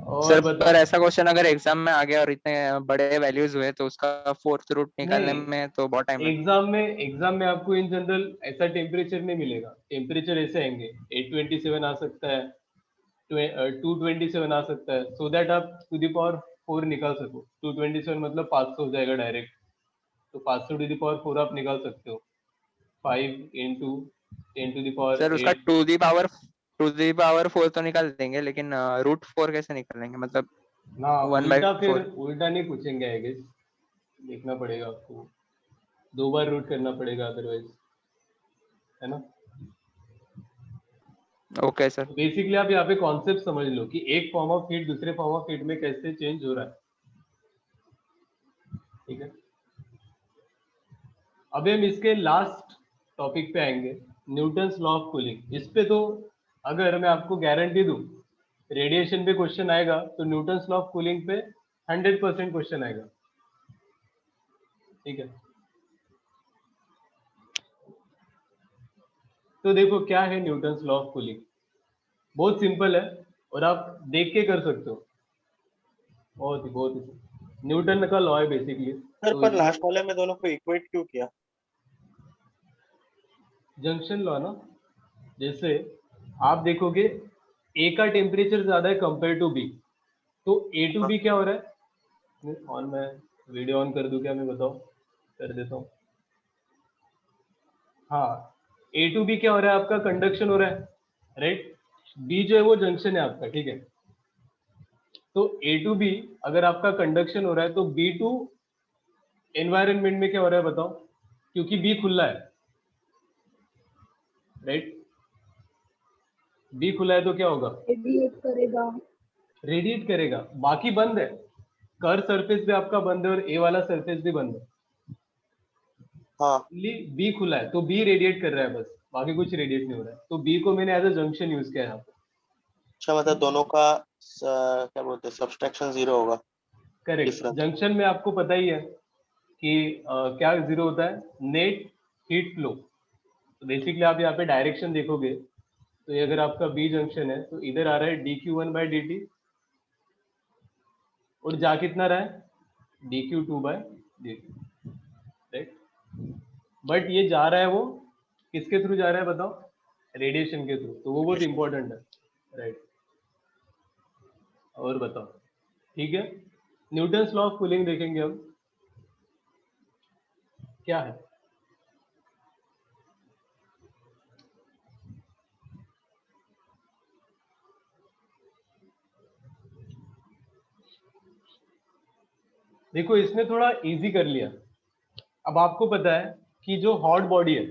और सर बता। पर ऐसा क्वेश्चन अगर एग्जाम में आ गया और इतने बड़े वैल्यूज हुए तो उसका फोर्थ रूट निकालने नहीं, में तो बहुत टाइम लगेगा। एग्जाम में आपको इन जनरल ऐसा टेम्परेचर नहीं मिलेगा, टेम्परेचर ऐसे आएंगे 827 आ सकता है, 227 आ सकता है, सो दैट आप टू द पावर 4 निकाल सको। 227 मतलब 500 हो जाएगा डायरेक्ट, तो 500 टू द पावर 4 आप निकाल सकते हो, 5 into 10 to the power sir उसका 8। टू दी पावर 4 तो निकाल देंगे लेकिन रूट 4 कैसे निकालेंगे, मतलब ना 1/4। फिर उल्टा नहीं पूछेंगे, आई गेस देखना पड़ेगा आपको, 2 बार रूट करना पड़ेगा अदरवाइज, है ना? Okay sir. बेसिकली आप यहाँ पे कॉन्सेप्ट समझ लो कि एक फॉर्म ऑफ हीट दूसरे फॉर्म ऑफ हीट में कैसे चेंज हो रहा है। ठीक है, अभी हम इसके लास्ट टॉपिक पे आएंगे, न्यूटन्स लॉ ऑफ कूलिंग। इस पे तो अगर मैं आपको गारंटी दूं रेडिएशन पे क्वेश्चन आएगा तो न्यूटन्स लॉ ऑफ कूलिंग पे 100% क्वेश्चन आएगा। ठीक है, तो देखो क्या है न्यूटन्स लॉ ऑफ कूलिंग, बहुत सिंपल है और आप देख के कर सकते हो, बहुत ही न्यूटन का लॉ है बेसिकली। सर तो पर लास्ट वाले में दोनों को इक्वेट क्यों किया? जंक्शन लॉ ना, जैसे आप देखोगे ए का टेम्परेचर ज्यादा है कंपेयर टू बी, तो ए टू बी क्या हो रहा है, ऑन मैं वीडियो ऑन कर दूं क्या, मैं बताओ, कर देता हूँ। हाँ, ए टू बी क्या हो रहा है, आपका कंडक्शन हो रहा है, राइट? बी जो है वो जंक्शन है आपका, ठीक है? तो ए टू बी अगर आपका कंडक्शन हो रहा है तो बी टू एनवायरनमेंट में क्या हो रहा है बताओ, क्योंकि बी खुला है, राइट? बी खुला है तो क्या होगा? रेडिएट करेगा। रेडिएट करेगा, बाकी बंद है, कर सरफेस भी आपका बंद है और ए वाला सरफेस भी बंद है, हाँ बी खुला है तो बी रेडिएट कर रहा है बस, बाकी कुछ रेडिएट नहीं हो रहा है, तो बी को मैंने एज अ जंक्शन यूज किया है यहाँ पे। अच्छा, मतलब दोनों का क्या बोलते हैं, सब्सट्रैक्शन 0 होगा। Correct, Difference. जंक्शन में आपको पता ही है कि क्या जीरो होता है, नेट हीट फ्लो। तो बेसिकली आप यहाँ पे डायरेक्शन देखोगे तो ये अगर आपका बी जंक्शन है तो इधर आ रहा है dq1/dt और जा कितना रहा है, dq2/dt, राइट? बट ये जा रहा है वो किसके थ्रू जा रहा है बताओ? रेडिएशन के थ्रू, तो वो बहुत इंपॉर्टेंट है, राइट? और बताओ, ठीक है? न्यूटन्स लॉ ऑफ कूलिंग देखेंगे हम, क्या है? देखो इसने थोड़ा इजी कर लिया। अब आपको पता है कि जो हॉट बॉडी है,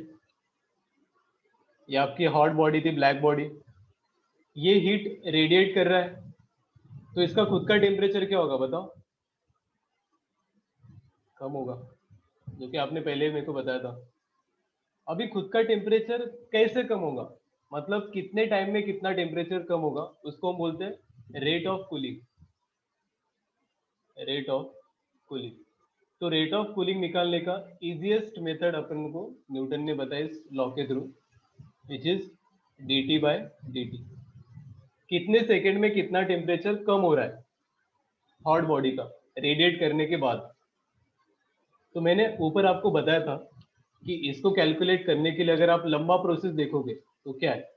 ये आपकी हॉट बॉडी थी, ब्लैक बॉडी, ये हीट रेडिएट कर रहा है, तो इसका खुद का टेम्परेचर क्या होगा बताओ? कम होगा, जो कि आपने पहले मेरे को बताया था। अभी खुद का टेम्परेचर कैसे कम होगा, मतलब कितने टाइम में कितना टेम्परेचर कम होगा, उसको हम बोलते हैं rate of cooling, rate of cooling. तो रेट ऑफ कूलिंग निकालने का इजीएस्ट मेथड अपन को न्यूटन ने बताया इस लॉ के थ्रू, विच इज dt/dt। कितने सेकंड में कितना टेम्परेचर कम हो रहा है हॉट बॉडी का रेडिएट करने के बाद। तो मैंने ऊपर आपको बताया था कि इसको कैलकुलेट करने के लिए अगर आप लंबा प्रोसेस देखोगे तो क्या है,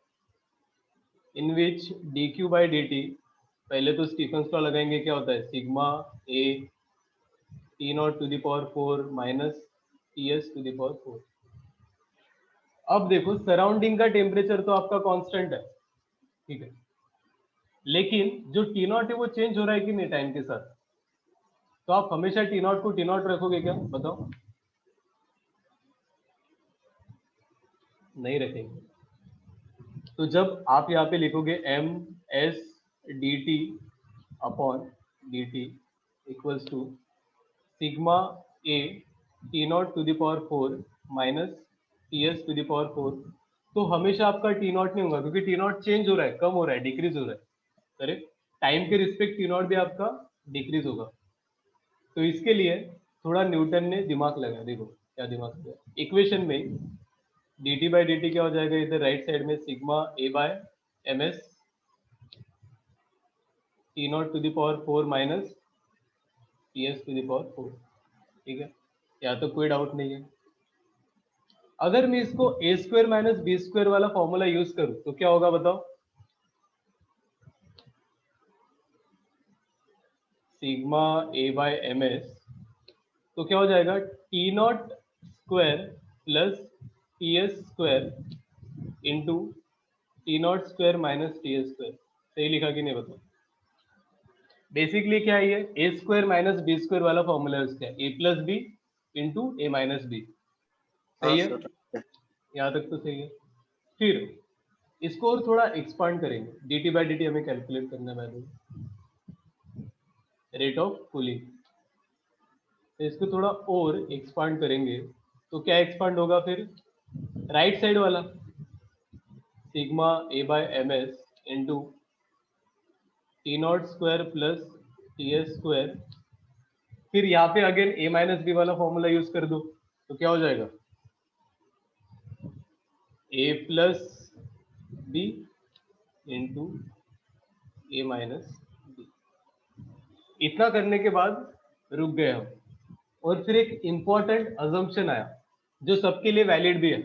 इन विच dq/dt, पहले तो स्टीफन्स लॉ लगाएंगे, क्या होता है, sigma A T0⁴ minus Ts⁴। अब देखो सराउंडिंग का टेम्परेचर तो आपका कांस्टेंट है, ठीक है, लेकिन जो T0 है वो चेंज हो रहा है कि नहीं टाइम के साथ? तो आप हमेशा T0 को T0 रखोगे क्या बताओ? नहीं रखेंगे। तो जब आप यहाँ पे लिखोगे ms dt upon dt equals to sigma A T0⁴ minus Ts⁴, तो हमेशा आपका T0 नहीं होगा, क्योंकि T0 चेंज हो रहा है, कम हो रहा है, डिक्रीज हो रहा है, करेक्ट? टाइम के रिस्पेक्ट T0 भी आपका डिक्रीज होगा। तो इसके लिए थोड़ा न्यूटन ने दिमाग लगाया, देखो क्या दिमाग लगाया, इक्वेशन में dt/dt क्या हो जाएगा, इधर राइट साइड में sigma a/ms T0⁴ minus Ts⁴, ठीक है? यहाँ तो कोई डाउट नहीं है। अगर मैं इसको a² माइनस b² वाला फॉर्मूला यूज करूं तो क्या होगा बताओ? सिग्मा a/ms, तो क्या हो जाएगा, T0² plus Ts² into T0² minus Ts²। सही लिखा कि नहीं बताओ? बेसिकली क्या है ये, a² माइनस b² वाला फॉर्मूला है उसका, a+b into a minus b। सही है? यहाँ तक तो सही है। फिर इसको और थोड़ा एक्सपांड करेंगे, dt/dt हमें कैलकुलेट करना है, रेट ऑफ कूलिंग। तो इसको थोड़ा और एक्सपांड करेंगे तो क्या एक्सपांड होगा फिर, राइट साइड वाला sigma a/ms into T0² plus Ts², फिर यहाँ पे अगेन a माइनस बी वाला फॉर्मूला यूज कर दो तो क्या हो जाएगा, a plus B into a minus B. इतना करने के बाद रुक गए हम, और फिर एक इंपॉर्टेंट अजम्पशन आया जो सबके लिए वैलिड भी है।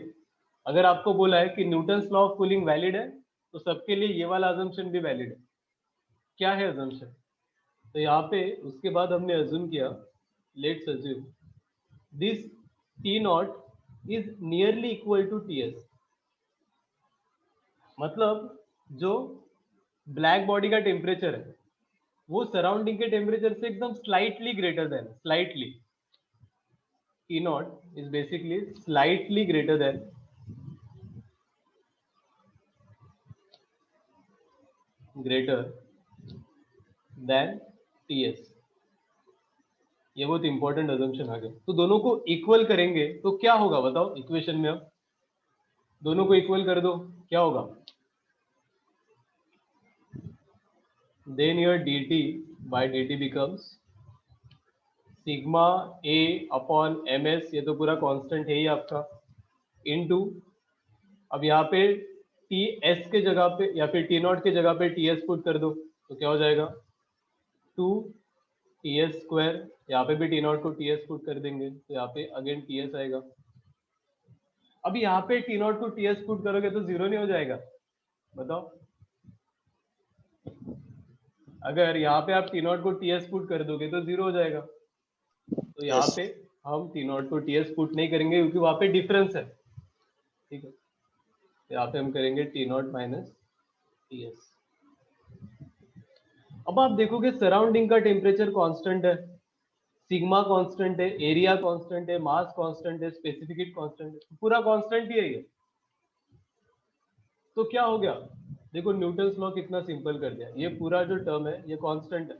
अगर आपको बोला है कि Newton's law of cooling valid है तो सबके लिए ये वाला अजम्पशन भी वैलिड है। क्या है अजम्पशन? तो यहाँ पे उसके बाद हमने अज्यूम किया, let's assume this T0 is nearly equal to Ts, मतलब जो ब्लैक बॉडी का टेम्परेचर है वो सराउंडिंग के टेम्परेचर से एकदम slightly greater than, slightly, T naught is basically slightly greater than TS. ये बहुत इंपॉर्टेंट अजम्पशन आ गया। तो दोनों को इक्वल करेंगे तो क्या होगा बताओ इक्वेशन में। अब दोनों को इक्वल कर दो, क्या होगा? Then your dt by dt becomes sigma a upon ms, ये तो पूरा कांस्टेंट है ही आपका, इनटू अब यहाँ पे टी एस के जगह पे या फिर टी नॉट के जगह पे टी एस पुट कर दो तो क्या हो जाएगा 2 टी एस स्क्वायर। यहाँ पे भी टी नॉट को टी एस पुट कर देंगे तो यहाँ पे अगेन टी एस आएगा। अब यहाँ पे टी नॉट को टी एस पुट करोगे तो जीरो नहीं हो जाएगा? बताओ, अगर यहाँ पे आप टी नॉट को टी एस पुट कर दोगे तो जीरो हो जाएगा। तो यहाँ Yes. पे हम टी नॉट को टी एस पुट नहीं करेंगे क्योंकि वहां पे डिफरेंस है, ठीक है। तो यहाँ पे हम करेंगे T naught minus T S. अब आप देखोगे सराउंडिंग का टेम्परेचर कांस्टेंट है, सिग्मा कांस्टेंट है, एरिया कांस्टेंट है, मास कांस्टेंट है, स्पेसिफिक हीट कांस्टेंट है, पूरा कांस्टेंट ही है ये। तो क्या हो गया? देखो न्यूटन्स लॉ कितना सिंपल कर दिया, ये पूरा जो टर्म है ये कांस्टेंट है।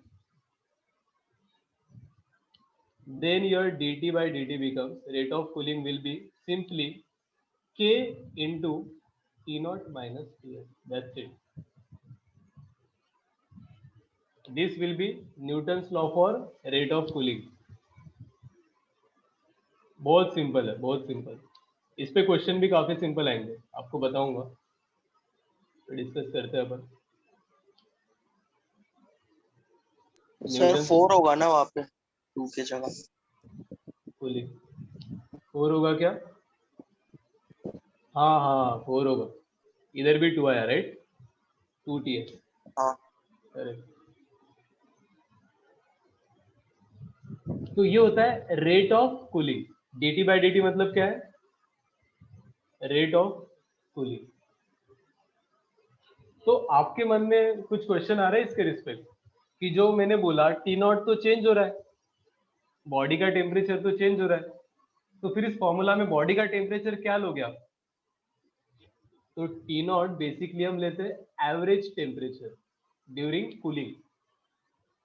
Then your dt by dt becomes rate of cooling will be simply k into T naught minus Ts. That's it. This will be Newton's law for rate of cooling. बहुत सिंपल है, बहुत सिंपल। इस पे क्वेश्चन भी काफी सिंपल आएंगे, आपको बताऊंगा, तो डिस्कस करते हैं अपन। सर 4 होगा ना वहाँ पे 2 की जगह? कूलिंग 4 होगा क्या? हाँ हाँ 4 होगा, इधर भी 2 आया राइट, 2 Ts। हाँ। करेक्ट। तो ये होता है rate of cooling. dt by dt मतलब क्या है? Rate of cooling. तो आपके मन में कुछ क्वेश्चन आ रहा है इसके रिस्पेक्ट कि जो मैंने बोला टी नॉट तो चेंज हो रहा है, बॉडी का टेम्परेचर तो चेंज हो रहा है, तो फिर इस फॉर्मूला में बॉडी का टेम्परेचर क्या लोगे आप? तो टी नॉट बेसिकली हम लेते हैं average temperature during cooling.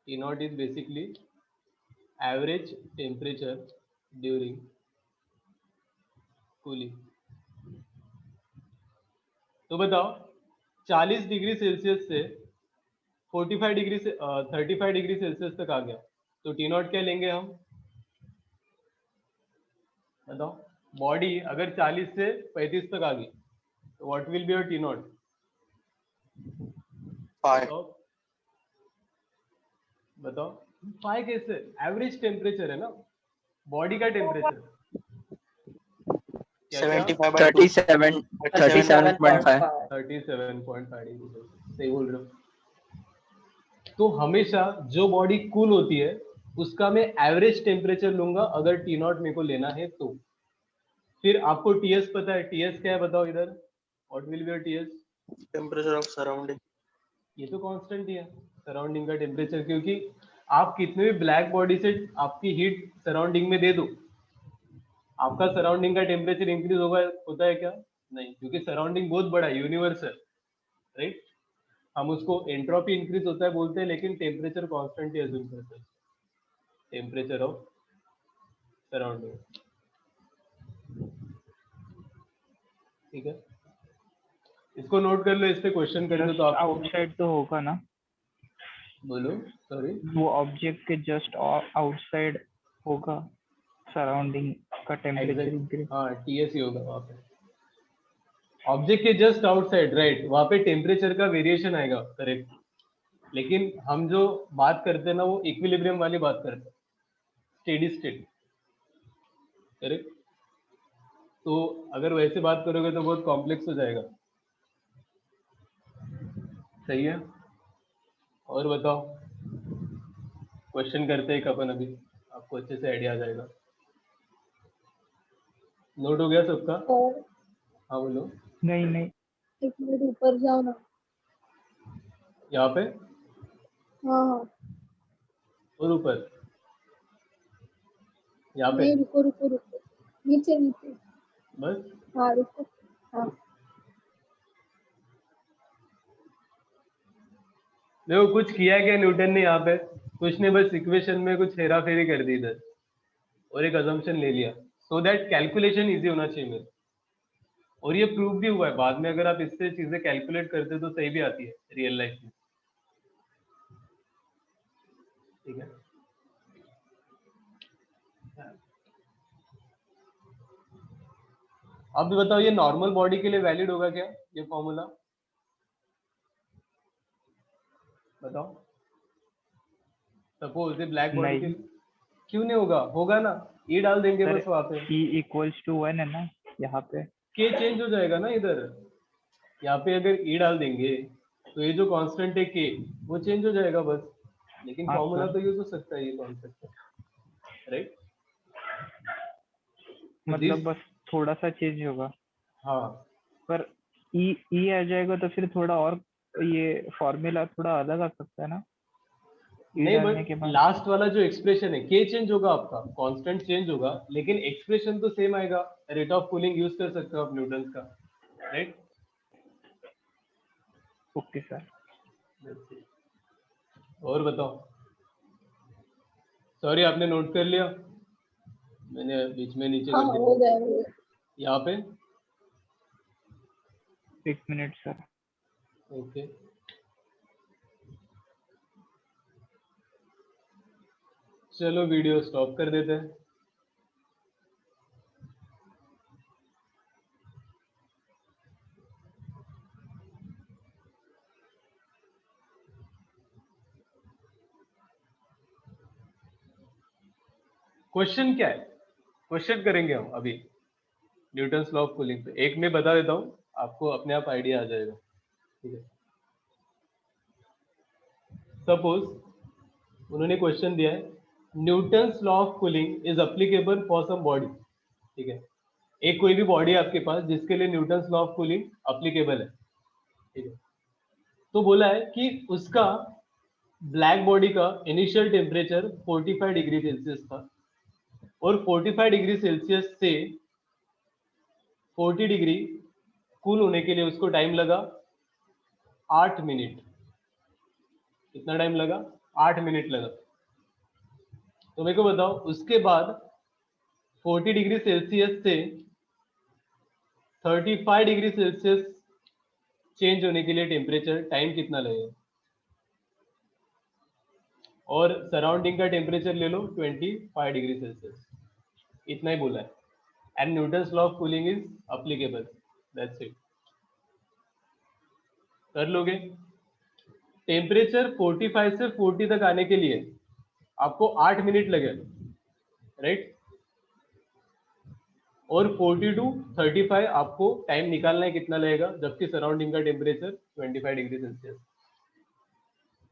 T not is basically average temperature during cooling. तो बताओ 40 डिग्री सेल्सियस से 45 डिग्री से 35 डिग्री सेल्सियस तक आ गया तो टी नॉट क्या लेंगे हम? बताओ, बॉडी अगर 40 से 35 तक आ गई तो what will be your T not? 5। बताओ 5 कैसे? एवरेज टेम्परेचर है ना, बॉडी का टेम्परेचर। 75 by 2। 37.5 37.5 डिग्री, सही बोल रहे हो। तो हमेशा जो बॉडी कूल होती है उसका मैं एवरेज टेम्परेचर लूंगा अगर टी नॉट मेरे को लेना है तो। फिर आपको टीएस पता है, टीएस क्या है बताओ इधर? What will be your T S? Temperature of surrounding. ये तो कांस्टेंट ही है सराउंडिंग का टेम्परेचर, क्योंकि आप कितने भी ब्लैक बॉडी से आपकी हीट सराउंडिंग में दे दो, आपका सराउंडिंग का टेम्परेचर इंक्रीज होगा होता है क्या? नहीं, क्योंकि सराउंडिंग बहुत बड़ा है, यूनिवर्सल, राइट। हम उसको एंट्रोपी इंक्रीज होता है बोलते हैं, लेकिन टेम्परेचर कांस्टेंट ही अज्यूम करते हैं, टेम्परेचर ऑफ सराउंडिंग। ठीक है, इसको नोट कर लो, इस पे क्वेश्चन कर दो तो आप आउटसाइड तो होगा ना? बोलो, सॉरी। वो ऑब्जेक्ट के जस्ट आउटसाइड होगा सराउंडिंग का टेम्परेचर इंक्रीज। हाँ टीएस ही होगा वहाँ पे, ऑब्जेक्ट के जस्ट आउटसाइड, राइट। वहाँ पे टेम्परेचर का वेरिएशन आएगा, करेक्ट। लेकिन हम जो बात करते हैं ना वो इक्विलिब्रियम वाली बात करते हैं, स्टेडी स्टेट, करेक्ट। तो अगर वैसे बात करोगे तो बहुत कॉम्प्लेक्स हो जाएगा, सही है। और बताओ, क्वेश्चन करते हैं अपन अभी, आपको अच्छे से आइडिया आ जाएगा। नोट हो गया सबका? और हाँ बोलो। नहीं एक मिनट ऊपर जाओ ना। यहाँ पे हाँ हाँ, और ऊपर, यहाँ पे नहीं रुको रुको रुको। नीचे नीचे बस हाँ रुको हाँ देखो कुछ किया क्या न्यूटन ने यहाँ पे, कुछ ने बस इक्वेशन में कुछ हेरा फेरी कर दी इधर और एक अजम्पशन ले लिया सो दैट कैलकुलेशन इजी होना चाहिए मेरे, और ये प्रूव भी हुआ है बाद में, अगर आप इससे चीजें कैलकुलेट करते हो तो सही भी आती है रियल लाइफ में, ठीक है। अब बताओ ये नॉर्मल बॉडी के लिए वैलिड होगा क्या ये फॉर्मूला, बताओ। सपोज ये ब्लैक बॉडी के नहीं लिए क्यों नहीं होगा, होगा ना, ई डाल देंगे सर, बस वहां पे, E इक्वल्स टू 1 है ना यहाँ पे। के चेंज हो जाएगा ना इधर, यहाँ पे अगर ई डाल देंगे तो ये जो कांस्टेंट है के वो चेंज हो जाएगा बस, लेकिन हाँ फॉर्मूला सर, तो यूज हो सकता है ये कॉन्सेप्ट, राइट। मतलब बस थोड़ा सा चेंज होगा, हाँ पर ई आ जाएगा तो फिर थोड़ा और ये फॉर्मूला थोड़ा अलग आ सकता है ना ई नहीं, डालने बट के बाद। लास्ट वाला जो एक्सप्रेशन है के चेंज होगा आपका, कांस्टेंट चेंज होगा लेकिन एक्सप्रेशन तो सेम आएगा, रेट ऑफ कूलिंग यूज कर सकते हो आप न्यूटन का, राइट। Okay sir. और बताओ, सॉरी आपने नोट कर लिया, मैंने बीच में नीचे हाँ कर हो दिया गया हो गया यहाँ पे, 1 मिनट सर। ओके। चलो वीडियो स्टॉप कर देते हैं। क्वेश्चन क्या है, क्वेश्चन करेंगे हम अभी न्यूटन्स लॉ ऑफ कूलिंग पे, एक मैं बता देता हूँ आपको अपने आप आइडिया आ जाएगा, ठीक है। सपोज उन्होंने क्वेश्चन दिया है Newton's law of cooling is applicable for some body, ठीक है। एक कोई भी बॉडी है आपके पास जिसके लिए Newton's law of cooling applicable है, ठीक है। तो बोला है कि उसका ब्लैक बॉडी का इनिशियल टेम्परेचर 45 डिग्री सेल्सियस था और 45 डिग्री सेल्सियस से 40 डिग्री कूल होने के लिए उसको टाइम लगा 8 मिनट। कितना टाइम लगा? 8 मिनट लगा। तो मेरे को बताओ उसके बाद 40 डिग्री सेल्सियस से 35 डिग्री सेल्सियस चेंज होने के लिए टेम्परेचर टाइम कितना लगेगा? और सराउंडिंग का टेम्परेचर ले लो 25 डिग्री सेल्सियस, इतना ही बोला है। And Newton's law of cooling is applicable, that's it. कर लोगे? टेम्परेचर 45 से 40 तक आने के लिए आपको 8 मिनट लगे, राइट। और 40 टू 35 आपको टाइम निकालना है कितना लगेगा, जबकि सराउंडिंग का टेम्परेचर 25 डिग्री सेल्सियस।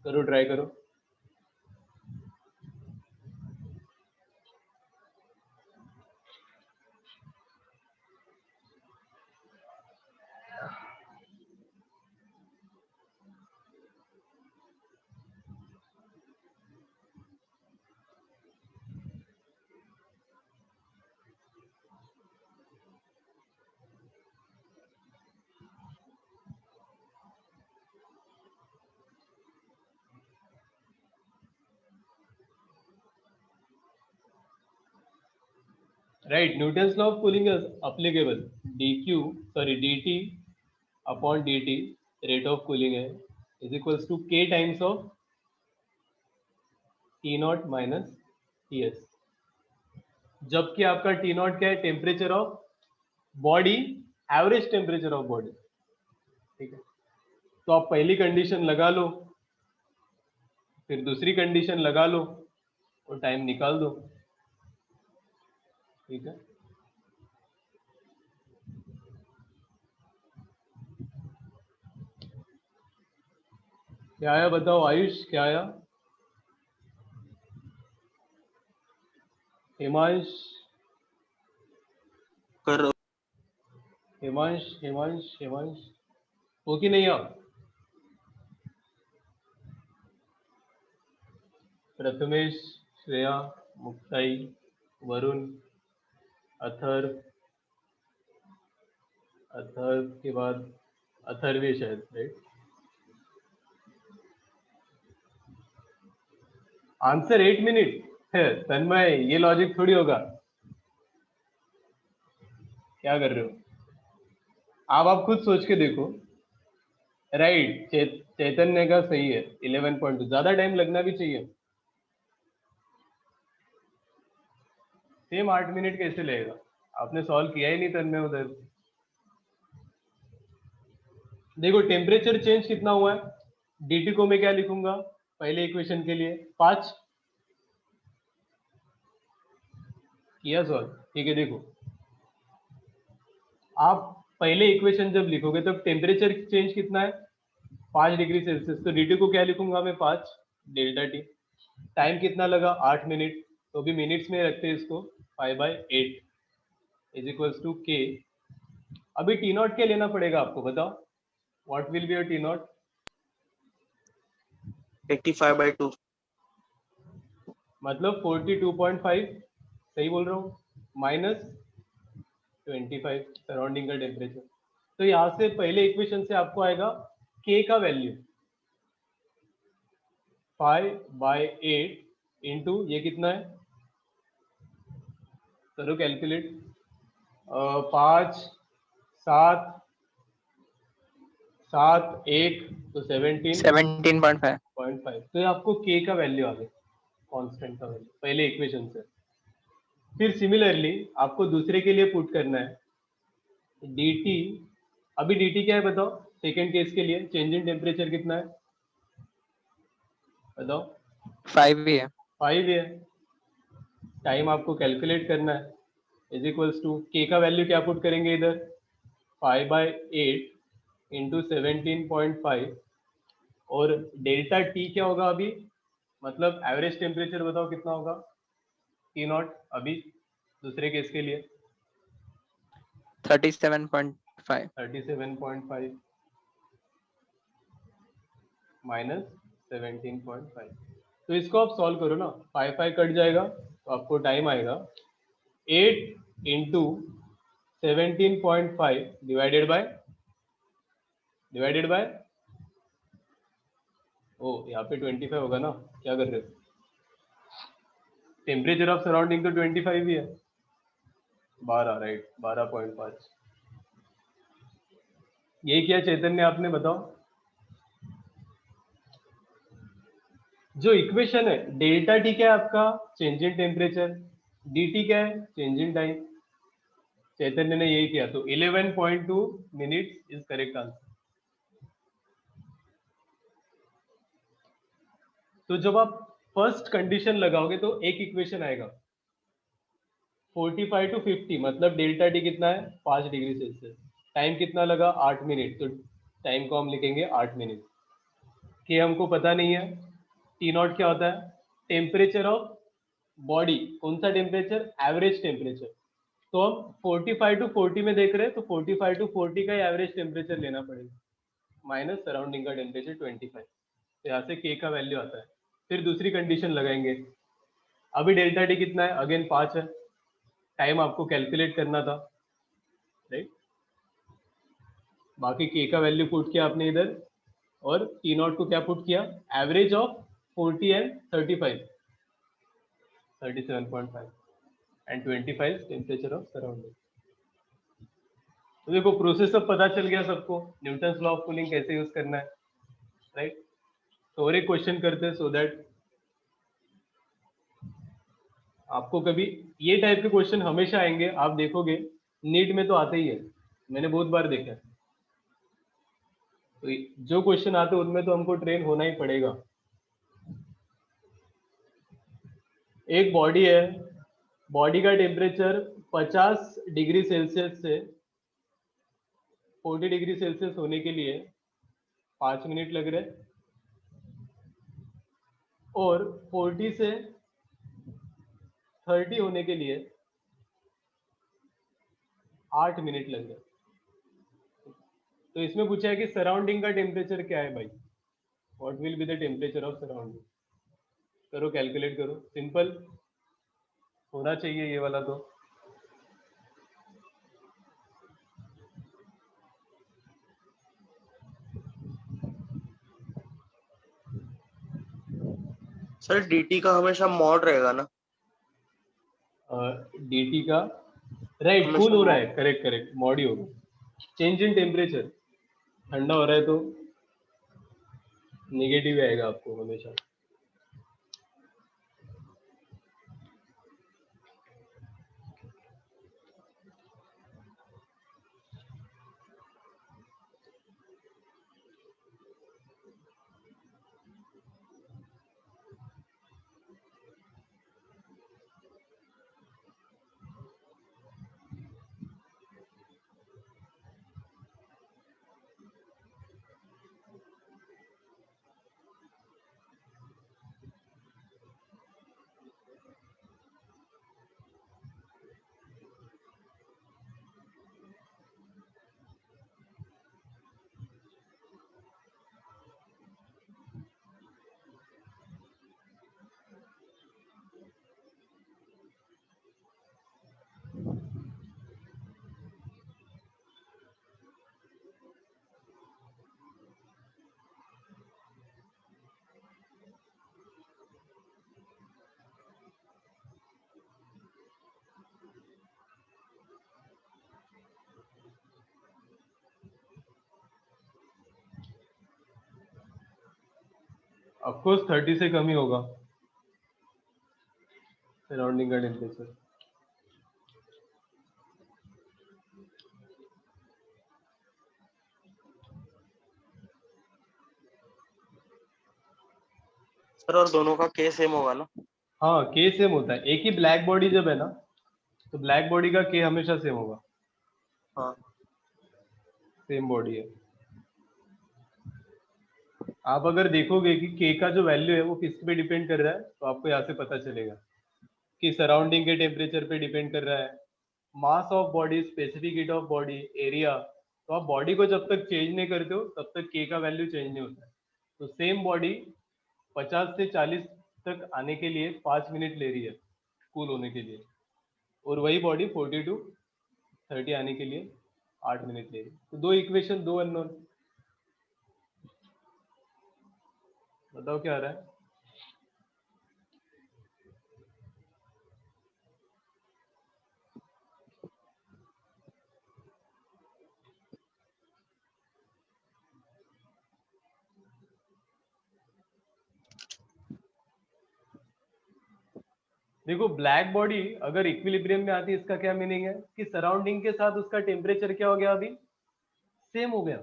करो, ट्राई करो। Right, Newton's law of cooling is applicable. dt upon dt rate of cooling है is equals to k times of T naught minus Ts। जबकि आपका T naught क्या है? Temperature of body, average temperature of body, ठीक है। तो आप पहली कंडीशन लगा लो, फिर दूसरी कंडीशन लगा लो और टाइम निकाल दो, ठीक है। क्या आया बताओ आयुष, क्या आया? हिमांश, कर हिमांश हिमांश हिमांश हो कि नहीं आप? प्रथमेश, श्रेया, मुक्ताई, वरुण, अथर, अथर के बाद अथर्वे शायद, राइट? आंसर 8 मिनट है। तन्मय, ये लॉजिक थोड़ी होगा। क्या कर रहे हो आप खुद सोच के देखो। राइट, चैतन्य का सही है 11.2, ज्यादा टाइम लगना भी चाहिए। सेम 8 मिनट कैसे लगेगा? आपने सॉल्व किया ही नहीं तन्मय उधर। देखो टेम्परेचर चेंज कितना हुआ है, dt को मैं क्या लिखूंगा पहले इक्वेशन के लिए? 5 किया सॉल्व, ठीक है। देखो आप पहले इक्वेशन जब लिखोगे तो टेम्परेचर चेंज कितना है 5 डिग्री सेल्सियस, तो dt को क्या लिखूंगा मैं 5 डेल्टा टी। टाइम कितना लगा 8 मिनट, तो भी मिनट्स में रखते हैं इसको, 5/8 इज इक्वल्स टू के। अभी टी नॉट क्या लेना पड़ेगा आपको, बताओ what will be your T not? 85/2 मतलब 42.5, सही बोल रहा हूँ, माइनस 25 सराउंडिंग का टेम्परेचर। तो यहाँ से पहले इक्वेशन से आपको आएगा k का वैल्यू 5/8 इंटू ये कितना है, करो कैलकुलेट, 5 7 7 1 तो 17.5। 17.5, तो ये आपको k का वैल्यू आ गया, कांस्टेंट का वैल्यू पहले इक्वेशन से। फिर सिमिलरली आपको दूसरे के लिए पुट करना है dt। अभी dt क्या है बताओ, सेकेंड केस के लिए चेंज इन टेम्परेचर कितना है बताओ? 5 ही है। 5 है। टाइम आपको कैलकुलेट करना है, इज इक्वल्स टू के का वैल्यू क्या पुट करेंगे इधर, 5/8 इंटू 17.5, और डेल्टा टी क्या होगा अभी, मतलब एवरेज टेम्परेचर बताओ कितना होगा टी नॉट अभी दूसरे केस के लिए? 37.5 37.5 माइनस 17.5, तो इसको आप सॉल्व करो ना, 5 कट जाएगा तो आपको टाइम आएगा 8 इंटू 17.5 डिवाइडेड बाय ओ यहाँ पे 25 होगा ना, क्या कर रहे हो? टेम्परेचर ऑफ सराउंडिंग तो 25 ही है, 12, राइट, 12.5। ये क्या चैतन्य आपने बताओ? जो इक्वेशन है डेल्टा टी क्या है आपका, change in temperature, D t क्या है, चेंज इन टाइम। चैतन्य ने यही किया, तो 11.2 मिनट्स इज करेक्ट आंसर। तो जब आप फर्स्ट कंडीशन लगाओगे तो एक इक्वेशन आएगा 45 to 50, मतलब डेल्टा टी कितना है 5 डिग्री सेल्सियस, टाइम कितना लगा 8 मिनट, तो टाइम को हम लिखेंगे 8 मिनट। के हमको पता नहीं है, टी नॉट क्या होता है, टेम्परेचर ऑफ बॉडी, कौन सा टेम्परेचर, एवरेज टेम्परेचर। तो हम 45 to 40 में देख रहे हैं, तो 45 to 40 का ही एवरेज टेम्परेचर लेना पड़ेगा, माइनस सराउंडिंग का टेम्परेचर 25, तो यहाँ से के का वैल्यू आता है। फिर दूसरी कंडीशन लगाएंगे, अभी डेल्टा टी कितना है, अगेन 5 है, टाइम आपको कैलकुलेट करना था, राइट। बाकी के का वैल्यू पुट किया आपने इधर, और टी नॉट को क्या पुट किया, average of 40 and 35, 37.5 and 25 temperature of surrounding. तो देखो प्रोसेस अब पता चल गया सबको, न्यूटन्स लॉ ऑफ कूलिंग कैसे यूज करना है, राइट। तो और एक क्वेश्चन करते हैं, सो दैट आपको कभी ये टाइप के क्वेश्चन हमेशा आएंगे, आप देखोगे नीट में तो आते ही है, मैंने बहुत बार देखा है। तो जो क्वेश्चन आते हैं उनमें तो हमको ट्रेन होना ही पड़ेगा। एक बॉडी है, बॉडी का टेम्परेचर 50 डिग्री सेल्सियस से 40 डिग्री सेल्सियस होने के लिए 5 मिनट लग रहे, और 40 से 30 होने के लिए 8 मिनट लग रहे। तो इसमें पूछा है कि सराउंडिंग का टेम्परेचर क्या है भाई, what will be the temperature of surrounding. करो कैलकुलेट करो, सिंपल होना चाहिए ये वाला तो। सर dt का हमेशा मॉड रहेगा ना? dt का राइट हमेशा कूल हो रहा mod। है, करेक्ट करेक्ट, मॉड ही होगा। चेंज इन टेम्परेचर, ठंडा हो रहा है तो नेगेटिव आएगा आपको हमेशा। ऑफकोर्स 30 से कम ही होगा सराउंडिंग का टेम्परेचर। सर और दोनों का के सेम होगा ना? हाँ के सेम होता है, एक ही ब्लैक बॉडी जब है ना, तो ब्लैक बॉडी का के हमेशा सेम होगा। हाँ। सेम बॉडी है। आप अगर देखोगे कि के का जो वैल्यू है वो किस पे डिपेंड कर रहा है, तो आपको यहाँ से पता चलेगा कि सराउंडिंग के टेम्परेचर पे डिपेंड कर रहा है, mass of body, specific heat of body, area. तो आप बॉडी को जब तक चेंज नहीं करते हो तब तक के का वैल्यू चेंज नहीं होता है। तो सेम बॉडी 50 से 40 तक आने के लिए 5 मिनट ले रही है कूल होने के लिए, और वही बॉडी 40 to 30 आने के लिए 8 मिनट ले रही है। तो दो इक्वेशन, दो अननोन। बताओ क्या आ रहा है? देखो ब्लैक बॉडी अगर इक्विलिब्रियम में आती है, इसका क्या मीनिंग है कि सराउंडिंग के साथ उसका टेम्परेचर क्या हो गया, अभी सेम हो गया।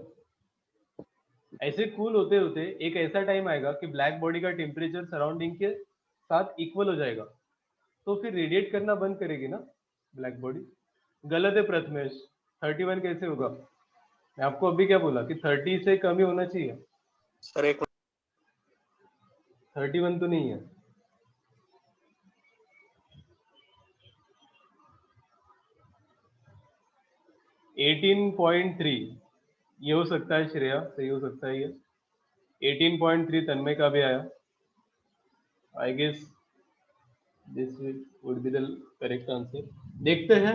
ऐसे कूल होते होते एक ऐसा टाइम आएगा कि ब्लैक बॉडी का टेम्परेचर सराउंडिंग के साथ इक्वल हो जाएगा, तो फिर रेडिएट करना बंद करेगी ना ब्लैक बॉडी। गलत है प्रथमेश, 31 कैसे होगा? मैं आपको अभी क्या बोला कि 30 से कम ही होना चाहिए। सर एक 31 तो नहीं है। 18.3 ये हो सकता है श्रेया, सही हो सकता है ये। 18.3 तन्मय का भी आया। I guess this would be the correct answer. देखते हैं।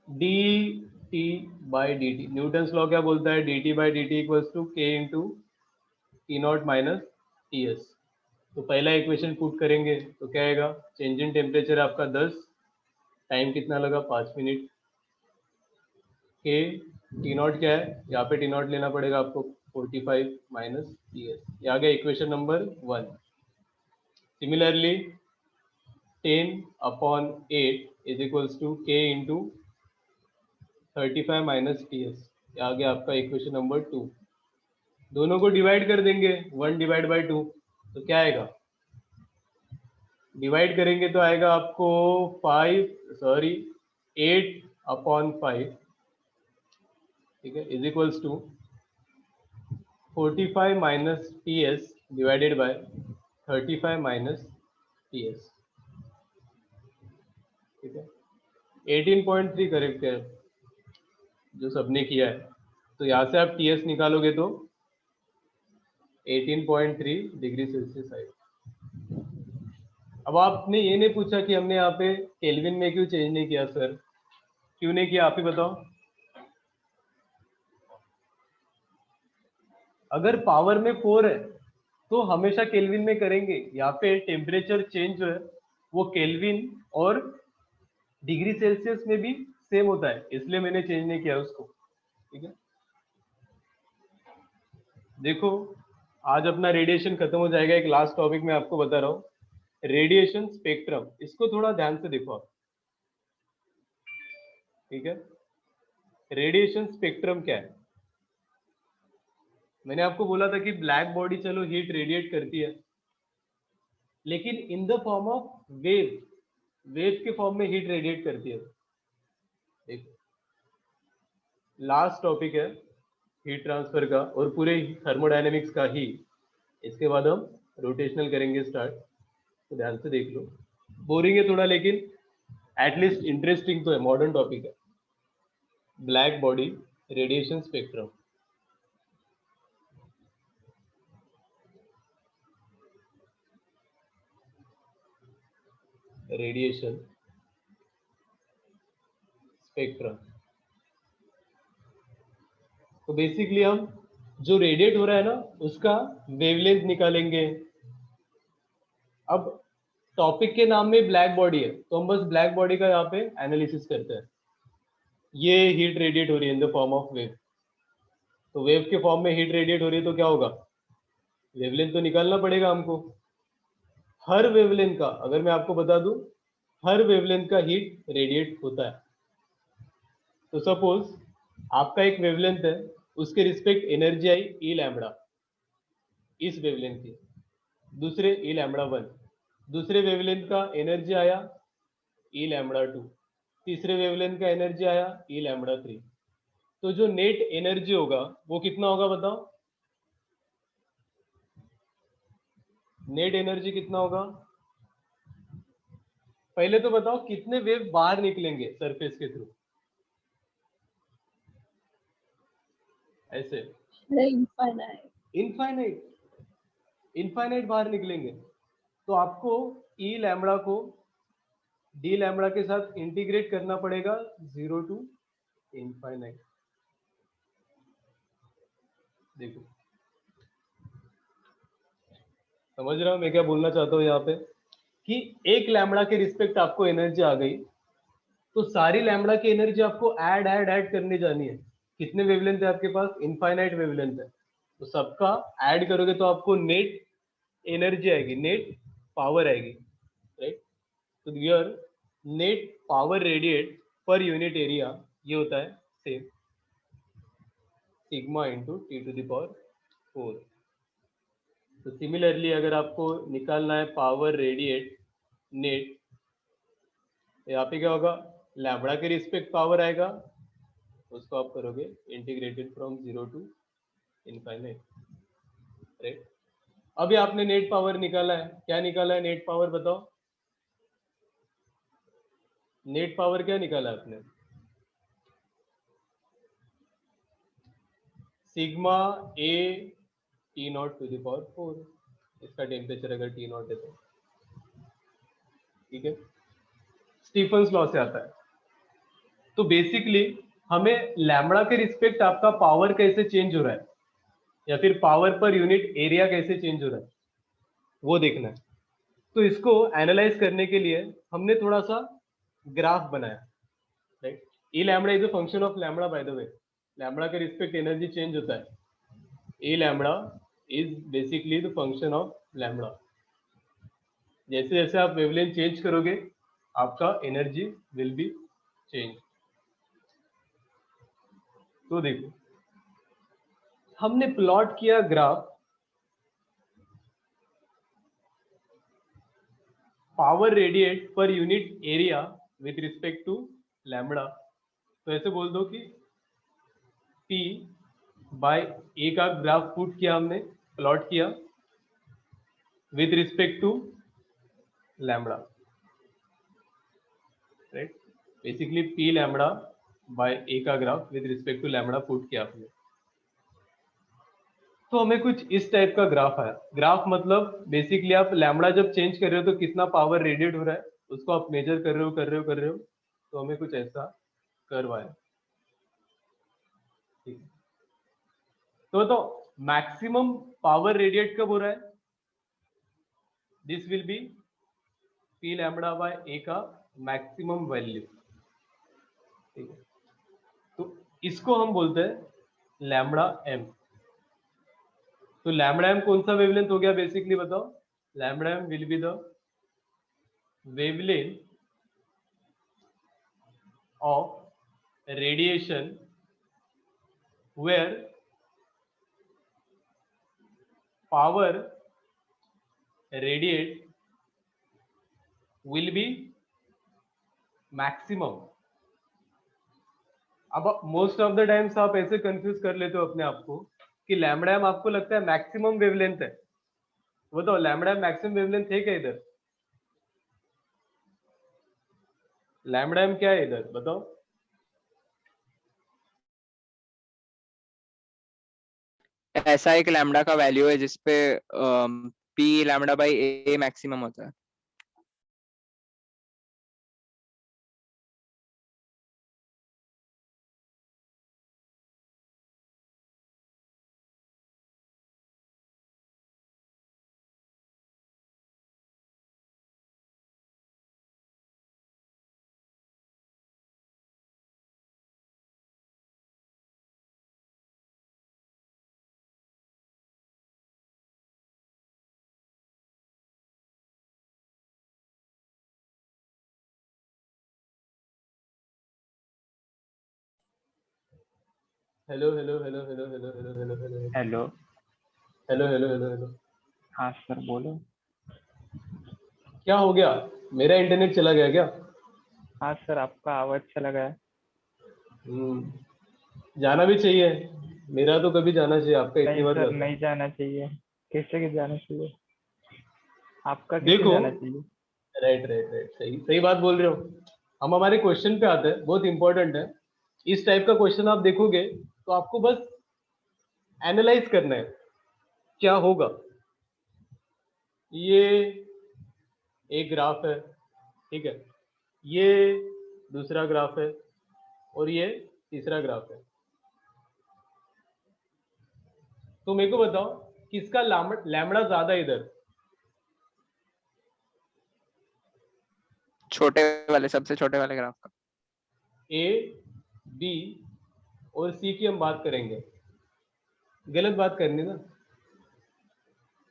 D T by D T, Newton's law क्या बोलता है? D T by D T equals to K into T naught minus T S. तो पहला इक्वेशन पुट करेंगे तो क्या आएगा? चेंज इन टेम्परेचर आपका 10, टाइम कितना लगा? 5 मिनट। के टी नॉट क्या है? यहाँ पे टी नॉट लेना पड़ेगा आपको, 45 माइनस टी एस। ये आ गया equation number 1। Similarly 10 upon 8 is equals to K into 35 minus T S. ये आ गया आपका इक्वेशन नंबर 2। दोनों को डिवाइड कर देंगे, 1 डिवाइड बाई 2, तो क्या आएगा? डिवाइड करेंगे तो आएगा आपको 8 अपॉन 5, ठीक है, is equals to 45 minus T S divided by 35 minus T S, ठीक है। 18.3 करेक्ट है जो सबने किया है। तो यहाँ से आप टी एस निकालोगे तो 18.3 डिग्री सेल्सियस आएगा। अब आपने ये नहीं पूछा कि हमने यहाँ पे केल्विन में क्यों चेंज नहीं किया सर, क्यों नहीं किया आप ही बताओ। अगर पावर में 4 है तो हमेशा केल्विन में करेंगे, या फिर टेम्परेचर चेंज जो है वो केल्विन और डिग्री सेल्सियस में भी सेम होता है, इसलिए मैंने चेंज नहीं किया उसको। ठीक है, देखो आज अपना रेडिएशन खत्म हो जाएगा। एक लास्ट टॉपिक मैं आपको बता रहा हूँ, रेडिएशन स्पेक्ट्रम। इसको थोड़ा ध्यान से देखो आप। ठीक है, रेडिएशन स्पेक्ट्रम क्या है? मैंने आपको बोला था कि ब्लैक बॉडी चलो हीट रेडिएट करती है, लेकिन in the form of wave, wave के फॉर्म में हीट रेडिएट करती है। देखो लास्ट टॉपिक है हीट ट्रांसफर का और पूरे थर्मोडायनेमिक्स का ही। इसके बाद हम रोटेशनल करेंगे स्टार्ट, तो ध्यान से देख लो। बोरिंग है थोड़ा, लेकिन एटलीस्ट इंटरेस्टिंग तो है, मॉडर्न टॉपिक है। Black body radiation spectrum. Radiation spectrum, तो बेसिकली हम जो रेडिएट हो रहा है ना उसका वेवलेंथ निकालेंगे। अब टॉपिक के नाम में ब्लैक बॉडी है, तो हम बस ब्लैक बॉडी का यहाँ पे एनालिसिस करते हैं। ये हीट रेडिएट हो रही है in the form of wave, तो वेव के फॉर्म में हीट रेडिएट हो रही है तो क्या होगा, वेवलेंथ तो निकालना पड़ेगा हमको। हर वेवलेंथ का, अगर मैं आपको बता दूं, हर वेवलेंथ का हीट रेडिएट होता है। तो सपोज आपका एक वेवलेंथ है, उसके रिस्पेक्ट एनर्जी आई ई लैम्बडा इस वेवलेंथ की, दूसरे ई लैम्बडा 1, दूसरे वेवलेंथ का एनर्जी आया ई लैम्बडा 2, तीसरे वेवलेंथ का एनर्जी आया ई लैम्बडा 3। तो जो नेट एनर्जी होगा वो कितना होगा बताओ? नेट एनर्जी कितना होगा? पहले तो बताओ कितने वेव बाहर निकलेंगे सरफेस के थ्रू? ऐसे इनफाइनाइट। इनफाइनाइट, इनफाइनाइट बाहर निकलेंगे। तो आपको ई लैम्बडा को डी लैम्बडा के साथ इंटीग्रेट करना पड़ेगा 0 टू इनफाइनाइट। देखो समझ रहा हूं मैं क्या बोलना चाहता हूँ यहाँ पे, कि एक लैम्बडा के रिस्पेक्ट आपको एनर्जी आ गई, तो सारी लैम्बडा की एनर्जी आपको ऐड करने जानी है। कितने वेवलेंथ है आपके पास? इनफाइनाइट वेवलेंथ है, तो सबका ऐड करोगे तो आपको नेट एनर्जी आएगी, नेट पावर आएगी, राइट? तो here net power radiate per unit area ये होता है same sigma into T to the power 4। तो सिमिलरली अगर आपको निकालना है पावर रेडिएट नेट, यहाँ पे क्या होगा, लैम्बडा के रिस्पेक्ट पावर आएगा, उसको आप करोगे integrated from 0 to infinite, right? अभी आपने नेट पावर निकाला है, क्या निकाला है नेट पावर बताओ? नेट पावर क्या निकाला आपने? Sigma A T not to the power 4, इसका टेम्परेचर अगर टी नॉट है तो, ठीक है, स्टीफन्स लॉ से आता है। तो बेसिकली हमें लैम्बडा के रिस्पेक्ट आपका पावर कैसे चेंज हो रहा है, या फिर पावर पर यूनिट एरिया कैसे चेंज हो रहा है, वो देखना है। तो इसको एनालाइज करने के लिए हमने थोड़ा सा ग्राफ बनाया, right? E lambda is a function of lambda, by the way. Lambda के रिस्पेक्ट एनर्जी चेंज होता है। A lambda is basically the function of lambda. जैसे जैसे आप वेवलेंथ चेंज करोगे आपका एनर्जी विल बी चेंज। तो देखो हमने प्लॉट किया graph power radiate per unit area with respect to lambda. तो ऐसे बोल दो कि P बाय ए का ग्राफ पुट किया हमने, प्लॉट किया with respect to lambda, right? Basically P lambda by A का graph with respect to lambda put किया आपने, तो हमें कुछ इस टाइप का ग्राफ आया। ग्राफ मतलब बेसिकली आप लैम्बडा जब चेंज कर रहे हो तो कितना पावर रेडिएट हो रहा है उसको आप मेजर कर रहे हो, तो हमें कुछ ऐसा कर्व आया। ठीक है, तो मैक्सिमम पावर रेडिएट कब हो रहा है? This will be P lambda by A का मैक्सिमम वैल्यू, ठीक है। तो इसको हम बोलते हैं लैम्बडा एम। तो लैम्बडा एम कौन सा वेवलेंथ हो गया बेसिकली बताओ? Lambda M will be the wavelength of radiation where power radiate will be maximum। अब मोस्ट ऑफ द टाइम्स आप ऐसे कंफ्यूज कर लेते हो अपने आप को कि लैम्बडा एम आपको लगता है मैक्सिमम वेवलेंथ है। बताओ लैम्बडा एम मैक्सिमम वेवलेंथ है क्या इधर? लैम्बडा एम क्या है इधर बताओ? ऐसा एक लैम्बडा का वैल्यू है जिसपे P lambda by A maximum होता है। Hello hello hello hello hello hello hello hello hello. Hello hello hello hello. हाँ सर बोलो। क्या हो गया? मेरा इंटरनेट चला गया क्या? हाँ सर आपका आवाज चला गया। जाना भी चाहिए, मेरा तो कभी जाना चाहिए, आपका इतनी नहीं बार सर जाता है। नहीं जाना चाहिए। कैसे जाना चाहिए? आपका कैसे देखो, जाना चाहिए? राइट राइट राइट, सही सही बात बोल रहे हो। हम हमारे क्वेश्चन पे आते हैं, बहुत इंपॉर्टेंट है। इस टाइप का क्वेश्चन आप देखोगे तो आपको बस एनालाइज करना है क्या होगा। ये एक ग्राफ है, ठीक है, ये दूसरा ग्राफ है और ये तीसरा ग्राफ है। तो मेरे को बताओ किसका लैम्बडा ज्यादा इधर? छोटे वाले, सबसे छोटे वाले ग्राफ का। ए, बी और सी की हम बात करेंगे, गलत बात करनी ना।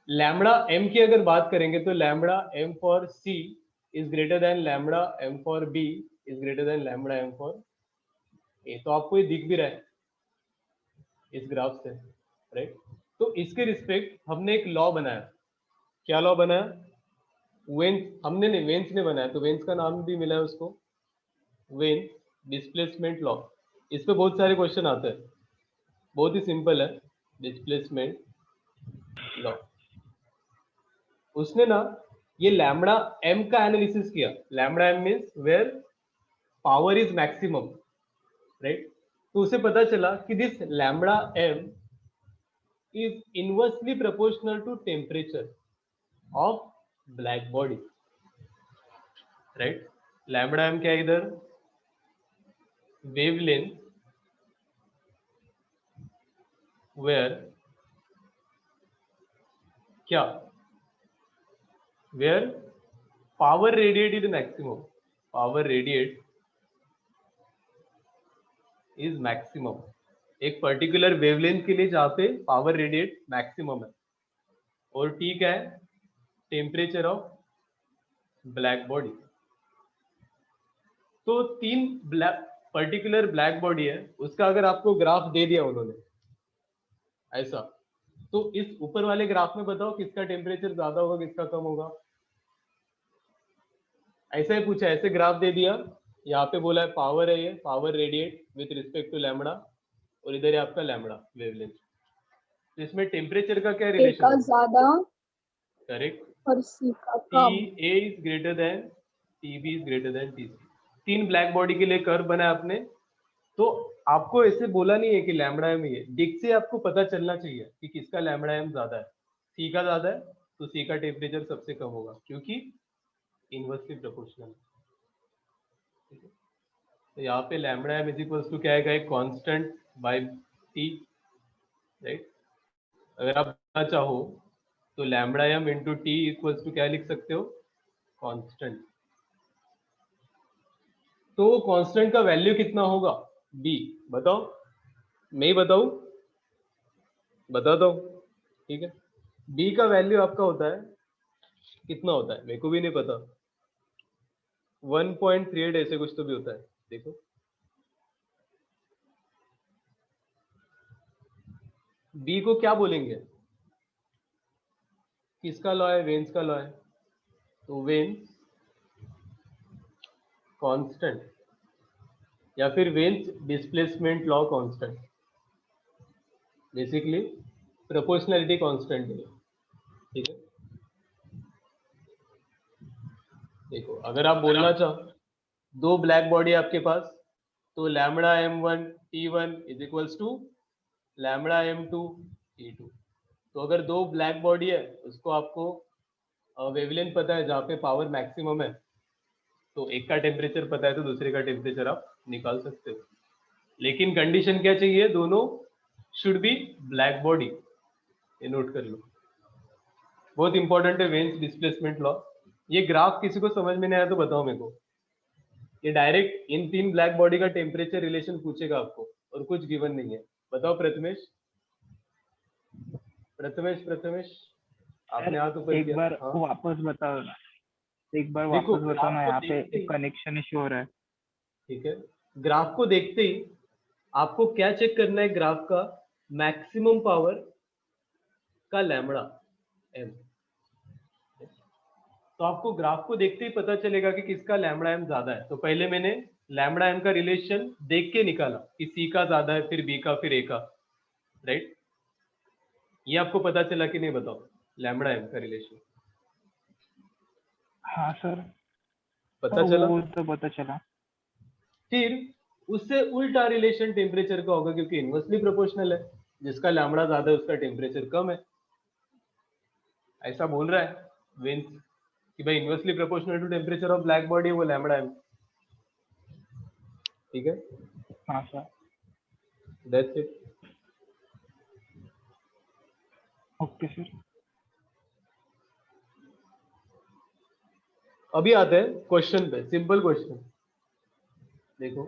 लैम्बडा एम की अगर बात करेंगे तो lambda M for C is greater than lambda M for B is greater than lambda M for A. तो आपको ये दिख भी रहा है इस ग्राफ से, राइट। तो इसके रिस्पेक्ट हमने एक लॉ बनाया। क्या लॉ बनाया? वेन्स, हमने नहीं, वेन्स ने बनाया, तो वेन्स का नाम भी मिला है उसको, वेन्स डिस्प्लेसमेंट लॉ। इस पे बहुत सारे क्वेश्चन आते हैं, बहुत ही सिंपल है, डिस्प्लेसमेंट लॉ। उसने ना ये लैम्बडा एम का एनालिसिस किया। Lambda M means where power is maximum, right. तो उसे पता चला कि this lambda M is inversely proportional to temperature of black body, right. Lambda M क्या है इधर? वेवलेंथ वेयर क्या? Where power radiate is maximum, power radiate is maximum. एक पर्टिकुलर वेवलेंथ के लिए जहां पे पावर रेडिएट मैक्सिमम है। और टी क्या है? Temperature of black body. तो तीन पर्टिकुलर ब्लैक बॉडी है, उसका अगर आपको ग्राफ दे दिया उन्होंने ऐसा, तो इस ऊपर वाले ग्राफ में बताओ किसका टेम्परेचर ज्यादा होगा, किसका कम होगा। ऐसा ही पूछा, ऐसे ग्राफ दे दिया, यहाँ पे बोला है पावर है, ये power radiate with respect to lambda, और इधर है आपका लैम्बडा वेवलेंथ। तो इसमें टेम्परेचर का क्या ए रिलेशन का है? ज्यादा करेक्ट। और सी का टी कम। A is greater than T B is greater than T C. तीन ब्लैक बॉडी के लिए कर्व बना है आपने। तो आपको ऐसे बोला नहीं है कि लैम्बडा एम ये, दिख से आपको पता चलना चाहिए कि किसका लैम्बडा एम ज्यादा है। सी का ज्यादा है तो सी का टेम्परेचर सबसे कम होगा, क्योंकि इनवर्सली प्रोपोर्शनल। ठीक है, तो यहाँ पे lambda M is equals to क्या आएगा? एक कांस्टेंट बाय टी, राइट। अगर आप करना चाहो तो lambda M into T equals to क्या लिख सकते हो, कांस्टेंट। तो कांस्टेंट का वैल्यू कितना होगा, बी, बताओ, मैं ही बताऊं, बताता हूं, ठीक है। बी का वैल्यू आपका होता है, कितना होता है मेरे को भी नहीं पता, 1.38 ऐसे कुछ तो भी होता है, देखो। बी को क्या बोलेंगे, किसका लॉ है, वेन्स का लॉ है, तो वेन्स कांस्टेंट या फिर veins displacement law constant, basically proportionality constant है, ठीक है। देखो अगर आप बोलना चाहो दो ब्लैक बॉडी आपके पास, तो lambda m1 t1 is equals to lambda m2 t2। तो अगर दो ब्लैक बॉडी है, उसको आपको वेवलेंथ पता है जहाँ पे पावर मैक्सिमम है, तो एक का टेम्परेचर पता है तो दूसरे का टेम्परेचर आप निकाल सकते हो। लेकिन कंडीशन क्या चाहिए, दोनों शुड बी ब्लैक बॉडी, ये नोट कर लो, बहुत इंपॉर्टेंट है वेन्स डिस्प्लेसमेंट लॉ। ये ग्राफ किसी को समझ में नहीं आया तो बताओ मेरे को, ये डायरेक्ट इन तीन ब्लैक बॉडी का टेम्परेचर रिलेशन पूछेगा आपको और कुछ गिवन नहीं है, बताओ प्रथमेश, प्रथमेश आपने हाथ ऊपर एक किया, बार हाँ। वापस बताओ ना, एक बार देखो वापस बताओ ना, ग्राफ को यहाँ पे देखते ही, कनेक्शन इशू हो रहा है। ठीक है, ग्राफ को देखते ही आपको क्या चेक करना है, ग्राफ का मैक्सिमम पावर का लैम्बडा एम। तो आपको ग्राफ को देखते ही पता चलेगा कि किसका लैम्बडा एम ज्यादा है। तो पहले मैंने लैम्बडा एम का रिलेशन देख के निकाला कि सी का ज्यादा है, फिर बी का, फिर ए का, राइट। ये आपको पता चला कि नहीं, बताओ, लैम्बडा एम का रिलेशन हाँ सर, पता चला। वो तो पता चला। फिर उससे उल्टा रिलेशन टेम्परेचर का होगा, क्योंकि इनवर्सली प्रोपोर्शनल है, जिसका लैम्बडा ज्यादा है उसका टेम्परेचर कम है, ऐसा बोल रहा है वेन्स कि भाई inversely proportional to temperature of black body है वो लैम्बडा एम, ठीक है, हाँ sir, that's it. Okay sir. अभी आते हैं क्वेश्चन पे, सिंपल क्वेश्चन देखो,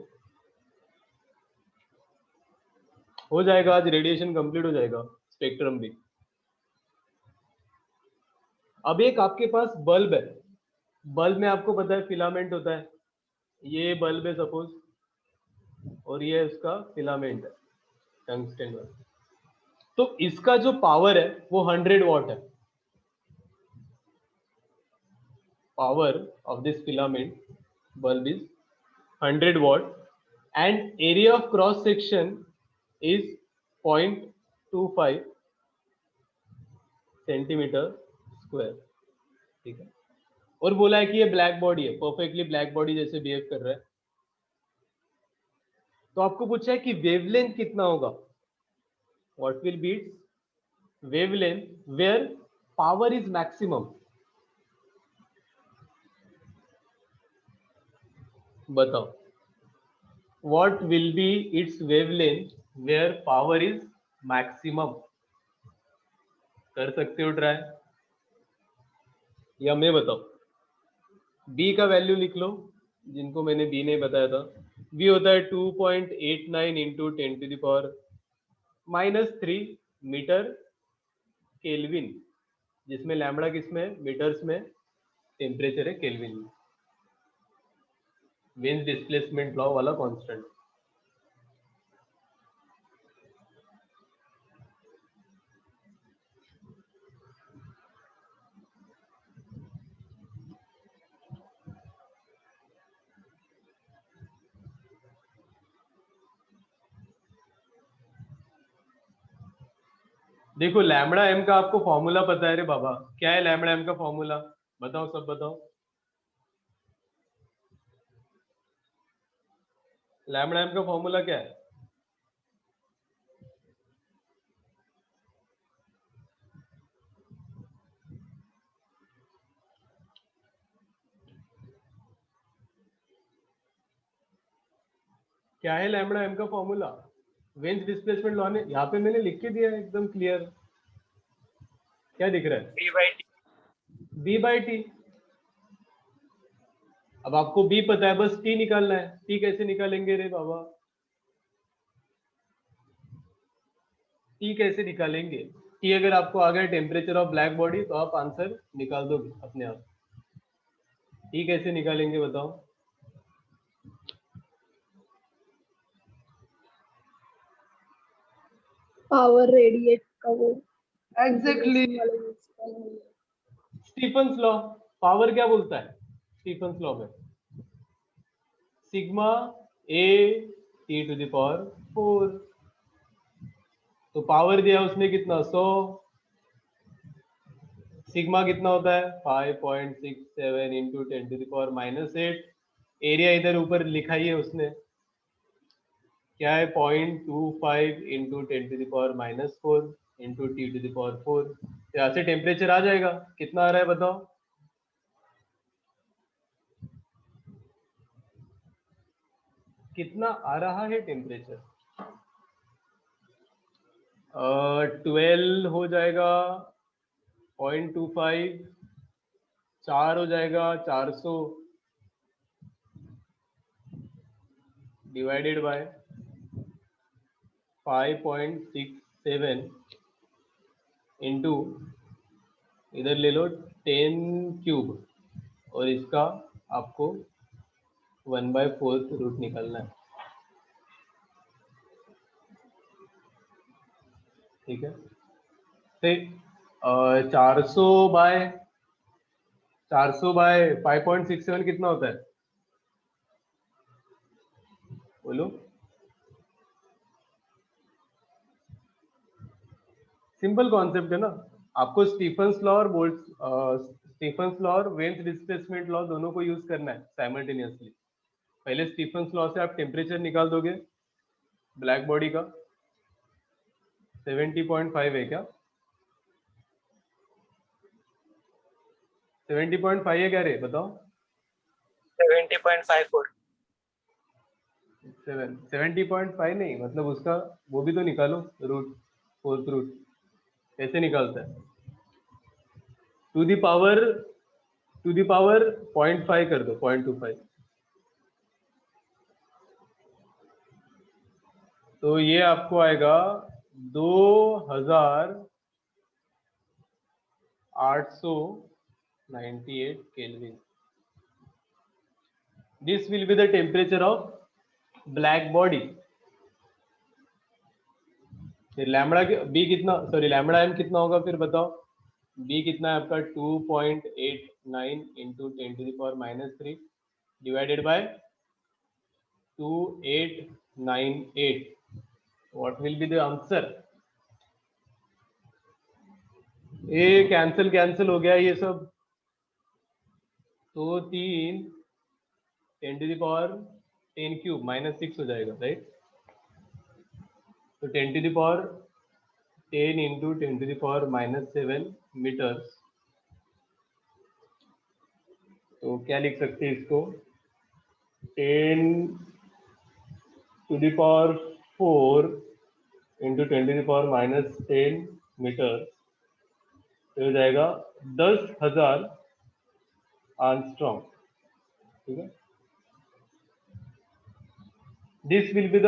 हो जाएगा आज, रेडिएशन कंप्लीट हो जाएगा, स्पेक्ट्रम भी। अब एक आपके पास बल्ब है, बल्ब में आपको पता है फिलामेंट होता है, ये बल्ब है सपोज, और ये उसका फिलामेंट है टंगस्टन वाला। तो इसका जो पावर है वो 100 वॉट है, power of this filament bulb is 100 watt and area of cross section is 0.25 centimetre square, ठीक है। और बोला है कि ये ब्लैक बॉडी है, परफेक्टली ब्लैक बॉडी जैसे बिहेव कर रहा है। तो आपको पूछा है कि वेवलेंथ कितना होगा, what will be its wavelength where power is maximum, बताओ, what will be its wavelength where power is maximum, कर सकते हो ट्राई, या मैं बताओ। b का वैल्यू लिख लो, जिनको मैंने b नहीं बताया था, b होता है 2.89 इंटू 10⁻³ मीटर केल्विन, जिसमें लैम्बडा किसमें, मीटर्स में, टेम्परेचर है केल्विन में, वेन्स डिस्प्लेसमेंट लॉ वाला कांस्टेंट। देखो लैम्बडा एम का आपको फॉर्मूला पता है रे बाबा, क्या है लैम्बडा एम का फॉर्मूला, बताओ, सब बताओ, लैम्बडा एम का फॉर्मूला क्या है, क्या है लैम्बडा एम का फॉर्मूला, वेन्स डिस्प्लेसमेंट लॉ ने यहाँ पे मैंने लिख के दिया है एकदम क्लियर, क्या दिख रहा है? b by t. b by T. अब आपको b पता है, बस t निकालना है। t कैसे निकालेंगे रे बाबा? t कैसे निकालेंगे? t अगर आपको आ गया टेम्परेचर ऑफ ब्लैक बॉडी तो आप आंसर निकाल दोगे अपने आप। t कैसे निकालेंगे बताओ? पावर रेडिएट का वो एग्जैक्टली, वाला यूज करना। Stephen's law. पावर क्या बोलता है स्टीफन्स लॉ में? Sigma A T to the power 4। तो पावर दिया उसने कितना? 100। सिग्मा कितना होता है? 5.67 into 10 to the power -8। Area इधर ऊपर लिखा ही है उसने, क्या है? 0.25 into 10 to the power -4 into T to the power 4। यहाँ से टेम्परेचर आ जाएगा। कितना आ रहा है बताओ? कितना आ रहा है टेम्परेचर? 12 हो जाएगा, 0.25, 4 हो जाएगा, 400 डिवाइडेड बाय 5.67 इंटू इधर ले लो 10 क्यूब, और इसका आपको 1/4 रूट निकालना है। ठीक है, फिर 400 बाय 5.67 कितना होता है? बोलो। सिंपल कॉन्सेप्ट है ना। आपको स्टीफन्स लॉ और स्टीफन्स लॉ और वेन्स डिस्प्लेसमेंट लॉ दोनों को यूज करना है साइमल्टेनियसली। पहले स्टीफन्स लॉ से आप टेम्परेचर निकाल दोगे ब्लैक बॉडी का। 70.5 है क्या? 70.5 है क्या रे बताओ? 70.54. 70.5 नहीं, मतलब उसका वो भी तो निकालो रूट, 4th रूट कैसे निकालता है? टू द पावर 0.5 कर दो, 0.25। तो ये आपको आएगा 2898 kelvin. This will be the temperature of black body. फिर लैम्बडा बी कितना, सॉरी लैम्बडा एम कितना होगा फिर बताओ? बी कितना है आपका? 2.89 into 10 to the power -3 divided by 2898। What will be the answer? ये कैंसिल हो गया ये सब, तो 3 10 टू द पावर 10 क्यूब -6 हो जाएगा, राइट? तो 10 to the power 10 into 10 to the power -7 metres. तो क्या लिख सकते हैं इसको? 10 to the power 4 into 10 to the power -10 metre, तो हो जाएगा 10,000 आर्मस्ट्रॉन्ग। ठीक है, this will be the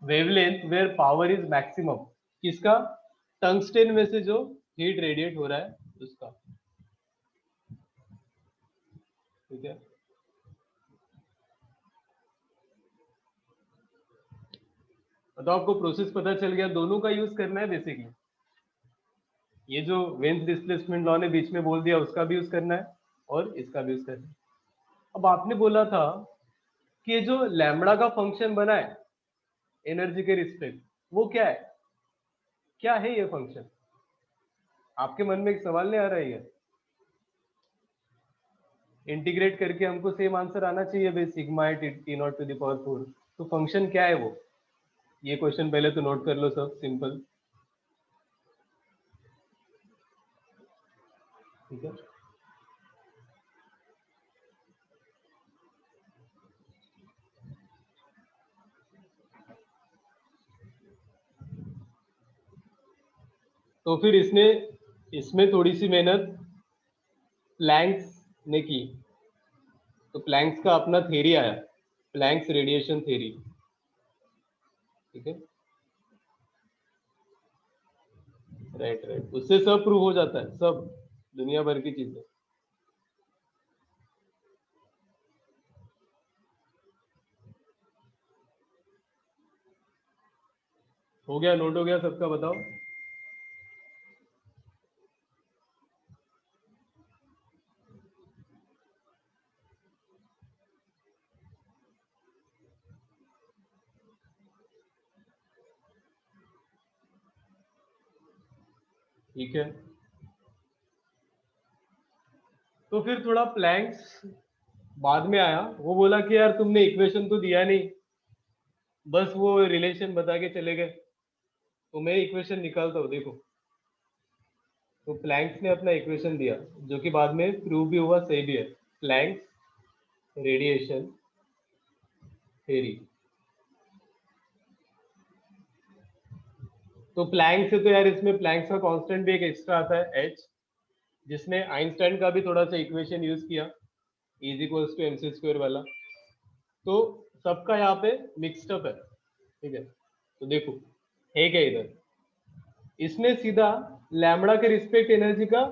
wavelength where power is maximum. किसका? टंगस्टेन में से जो हीट रेडिएट हो रहा है उसका। ठीक है, तो आपको प्रोसेस पता चल गया। दोनों का यूज करना है बेसिकली। ये जो वेन्स डिस्प्लेसमेंट लॉ ने बीच में बोल दिया उसका भी यूज करना है और इसका भी यूज करना है। अब आपने बोला था कि ये जो लैम्बडा का फंक्शन बना है एनर्जी के रिस्पेक्ट, वो क्या है? क्या है ये फंक्शन? आपके मन में एक सवाल नहीं आ रहा है? इंटीग्रेट करके हमको सेम आंसर आना चाहिए भाई, सिग्मा है T not to the power 4। तो फंक्शन क्या है वो? ये क्वेश्चन पहले तो नोट कर लो सब, सिंपल। ठीक है, तो फिर इसने इसमें थोड़ी सी मेहनत प्लैंक्स ने की, तो प्लैंक्स का अपना थ्योरी आया, प्लैंक्स रेडिएशन थ्योरी, ठीक है। राइट राइट, उससे सब प्रूव हो जाता है, सब दुनिया भर की चीजें। हो गया, नोट हो गया सबका, बताओ। ठीक है, तो फिर थोड़ा प्लैंक्स बाद में आया, वो बोला कि यार तुमने इक्वेशन तो दिया नहीं, बस वो रिलेशन बता के चले गए, तो मैं इक्वेशन निकालता हूँ, देखो। तो प्लैंक्स ने अपना इक्वेशन दिया, जो कि बाद में प्रूव भी हुआ, सही भी है, प्लैंक्स रेडिएशन थ्योरी। तो प्लैंक से तो यार इसमें प्लैंक्स का कांस्टेंट भी एक एक्स्ट्रा आता है h, जिसने आइंस्टाइन का भी थोड़ा सा इक्वेशन यूज किया, is equals to mc square वाला। तो सबका यहाँ पे मिक्सड अप है, ठीक है। तो देखो है क्या इधर, इसने सीधा लैम्बडा के रिस्पेक्ट एनर्जी का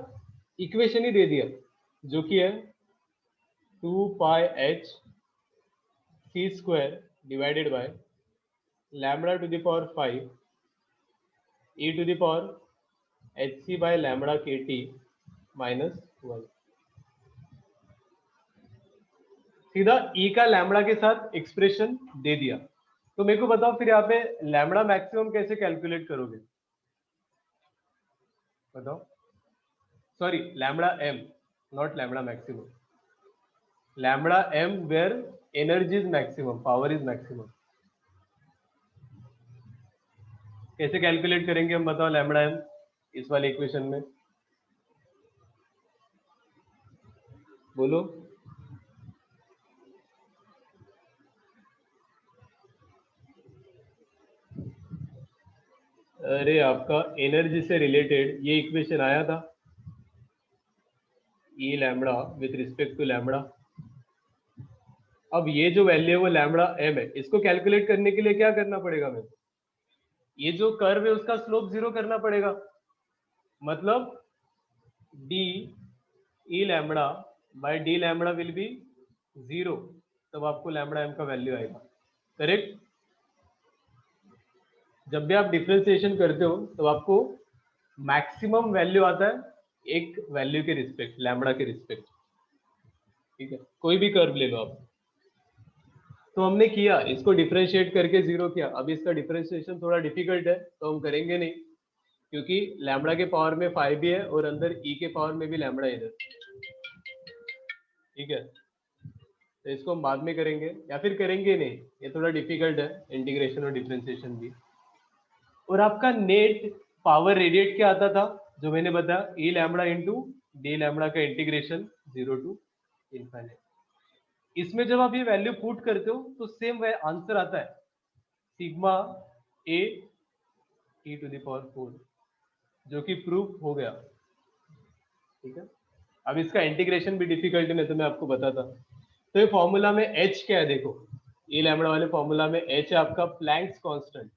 इक्वेशन ही दे दिया, जो कि है 2 pi h c square divided by lambda to the power 5 e to the power hc by lambda kt minus 1। सीधा e का लैम्बडा के साथ एक्सप्रेशन दे दिया। तो मेरे को बताओ फिर यहाँ पे लैम्बडा मैक्सिमम कैसे कैलकुलेट करोगे, बताओ। Sorry, lambda m, not lambda maximum, lambda m where energy is maximum, power is maximum. कैसे कैलकुलेट करेंगे हम, बताओ लैम्बडा m इस वाले इक्वेशन में, बोलो। अरे आपका एनर्जी से रिलेटेड ये इक्वेशन आया था, E lambda with respect to lambda. अब ये जो वैल्यू है वो लैम्बडा m है, इसको कैलकुलेट करने के लिए क्या करना पड़ेगा मेरे को, ये जो कर्व है उसका स्लोप 0 करना पड़ेगा, मतलब d E lambda by d lambda will be 0, तब आपको लैम्बडा m का वैल्यू आएगा, करेक्ट। जब भी आप डिफरेंशिएशन करते हो तो आपको मैक्सिमम वैल्यू आता है एक वैल्यू के रिस्पेक्ट, लैम्बडा के रिस्पेक्ट, ठीक है। कोई भी कर्व ले लो आप। तो हमने किया, इसको डिफरेंशिएट करके 0 किया। अब इसका डिफरेंशिएशन थोड़ा डिफिकल्ट है, तो हम करेंगे नहीं, क्योंकि लैम्बडा के पावर में 5 भी है और अंदर e के पावर में भी लैम्बडा इधर, ठीक है। तो इसको हम बाद में करेंगे, या फिर करेंगे नहीं, ये थोड़ा डिफिकल्ट है, इंटीग्रेशन और डिफरेंशिएशन भी। और आपका नेट पावर रेडिएट क्या आता था, जो मैंने बताया, ई लैम्बडा इंटू डी लैम्बडा का इंटीग्रेशन 0 टू इनफाइनाइट। इसमें जब आप ये वैल्यू पुट करते हो तो सेम वह आंसर आता है, sigma A E to the power 4, जो कि प्रूफ हो गया, ठीक है। अब इसका इंटीग्रेशन भी डिफिकल्ट नहीं, तो मैं आपको बताता। तो ये फॉर्मूला में h क्या है, देखो ई लैम्बडा वाले फॉर्मूला में h है आपका प्लैंक्स कांस्टेंट।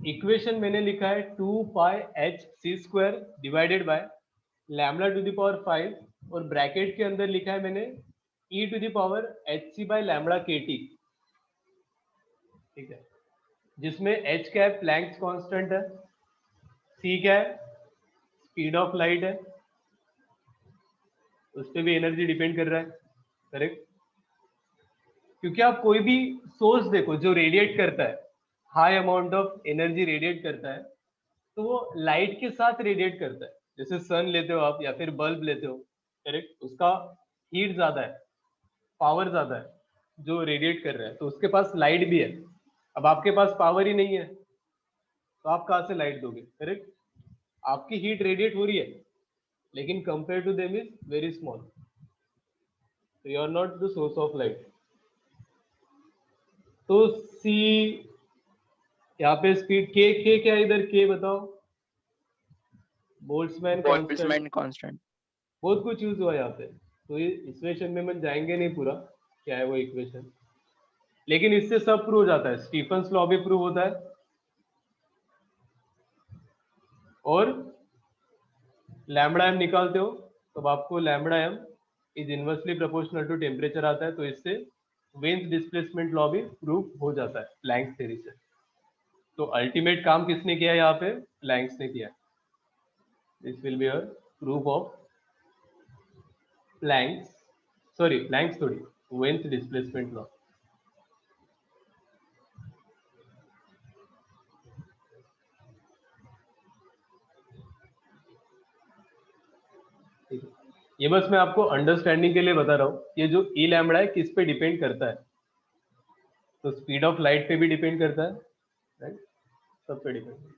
इक्वेशन मैंने लिखा है 2 pi h c square divided by lambda to the power 5, और ब्रैकेट के अंदर लिखा है मैंने e to the power hc by lambda kt, ठीक है। जिसमें h क्या है, प्लैंक्स कांस्टेंट है, c क्या है, स्पीड ऑफ लाइट है, उस पर भी एनर्जी डिपेंड कर रहा है, करेक्ट। क्योंकि आप कोई भी सोर्स देखो जो रेडिएट करता है, high amount of energy radiate करता है, तो वो लाइट के साथ रेडिएट करता है। जैसे सन लेते हो आप या फिर बल्ब लेते हो, करेक्ट, उसका हीट ज्यादा है, पावर ज्यादा है जो रेडिएट कर रहा है, तो उसके पास लाइट भी है। अब आपके पास पावर ही नहीं है, तो आप कहाँ से लाइट दोगे, करेक्ट। आपकी हीट रेडिएट हो रही है, लेकिन compare to them is very small, so you are not the source of light। तो C यहाँ पे स्पीड के क्या है इधर, के बताओ, बोल्ट्जमैन कांस्टेंट, बोल्ट्जमैन कांस्टेंट। बहुत कुछ यूज हुआ यहाँ पे, तो ये इक्वेशन में हम जाएंगे नहीं पूरा क्या है वो इक्वेशन, लेकिन इससे सब प्रूव हो जाता है, स्टीफन्स लॉ भी प्रूव होता है, और लैम्बडा एम निकालते हो तो आपको lambda M is inversely proportional to temperature आता है, तो इससे वेन्स डिस्प्लेसमेंट लॉ भी प्रूव हो जाता है प्लैंक्स थ्योरी से। तो अल्टीमेट काम किसने किया यहाँ पे, प्लैंक्स ने किया। This will be a proof of Planck's, sorry Planck's theory, Wien's displacement law. ठीक है, ये बस मैं आपको अंडरस्टैंडिंग के लिए बता रहा हूँ, ये जो ई लैम्बडा है किस पे डिपेंड करता है, तो स्पीड ऑफ लाइट पे भी डिपेंड करता है, राइट, सब पे डिपेंड।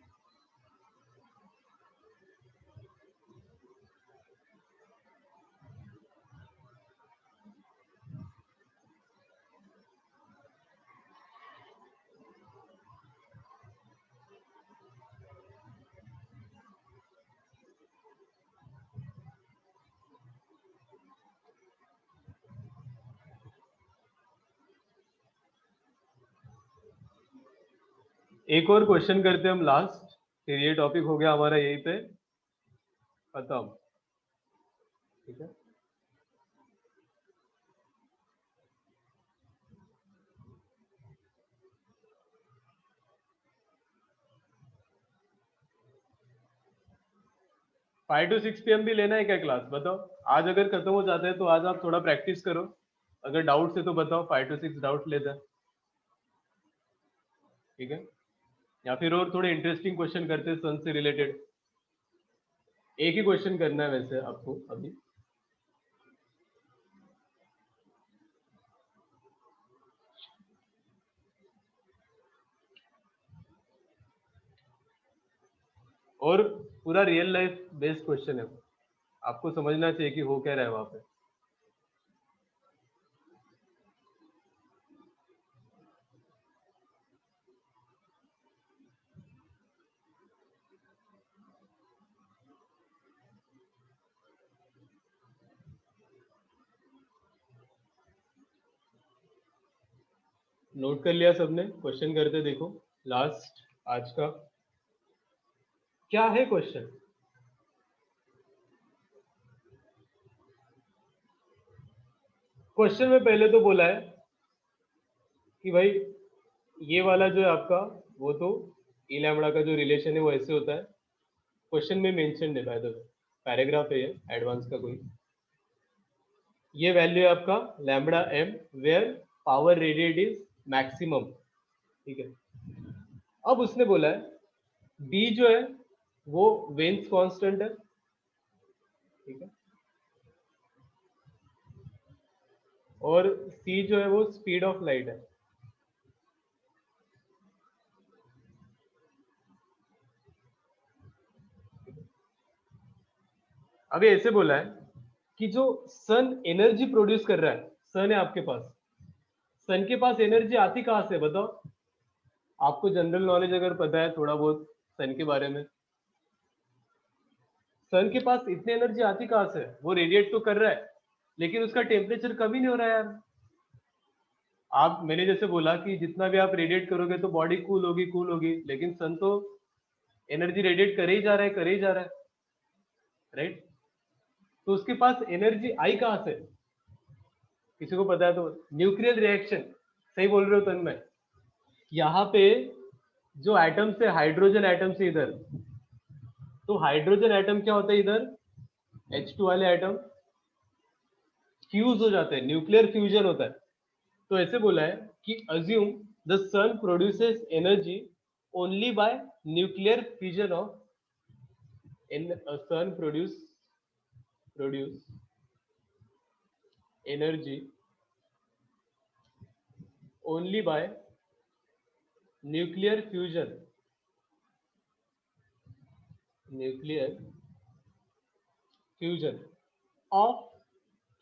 एक और क्वेश्चन करते हैं हम लास्ट, फिर ये टॉपिक हो गया हमारा यहीं पे खत्म। ठीक है, फाइव टू 6 PM भी लेना है क्या क्लास, बताओ। आज अगर खत्म हो जाता है तो आज आप थोड़ा प्रैक्टिस करो, अगर डाउट्स है तो बताओ, 5 to 6 डाउट लेते हैं, ठीक है, या फिर और थोड़े इंटरेस्टिंग क्वेश्चन करते हैं सन से रिलेटेड। एक ही क्वेश्चन करना है वैसे आपको अभी। और पूरा रियल लाइफ बेस्ड क्वेश्चन है, आपको समझना चाहिए कि हो क्या रहा है वहां पे। नोट कर लिया सबने, क्वेश्चन करते देखो लास्ट आज का क्या है क्वेश्चन। क्वेश्चन में पहले तो बोला है कि भाई ये वाला जो है आपका, वो तो ई लैम्बडा का जो रिलेशन है वो ऐसे होता है, क्वेश्चन में मेंशन है, बाय द वे पैराग्राफ है ये एडवांस का कोई, ये वैल्यू है आपका lambda M where power radiate is maximum, ठीक है। अब उसने बोला है बी जो है वो वेन्स कांस्टेंट है, ठीक है, और सी जो है वो स्पीड ऑफ लाइट है। अभी ऐसे बोला है कि जो सन एनर्जी प्रोड्यूस कर रहा है, सन है आपके पास, सन के पास एनर्जी आती कहां से बताओ, आपको जनरल नॉलेज अगर पता है थोड़ा बहुत सन के बारे में, सन के पास इतनी एनर्जी आती कहां से, वो रेडिएट तो कर रहा है लेकिन उसका टेम्परेचर कम ही नहीं हो रहा है यार। आप मैंने जैसे बोला कि जितना भी आप रेडिएट करोगे तो बॉडी कूल होगी, लेकिन सन तो एनर्जी रेडिएट करे ही जा रहा है, करे ही जा रहा है, राइट। तो उसके पास एनर्जी आई कहां से, किसी को पता है तो, न्यूक्लियर रिएक्शन, सही बोल रहे हो तन्मय। यहाँ पे जो एटम से हाइड्रोजन एटम से इधर, तो हाइड्रोजन एटम क्या होता है इधर, H2 वाले एटम फ्यूज हो जाते हैं, न्यूक्लियर फ्यूजन होता है। तो ऐसे बोला है कि assume the sun produces energy only by nuclear fusion of sun produce energy only by nuclear fusion of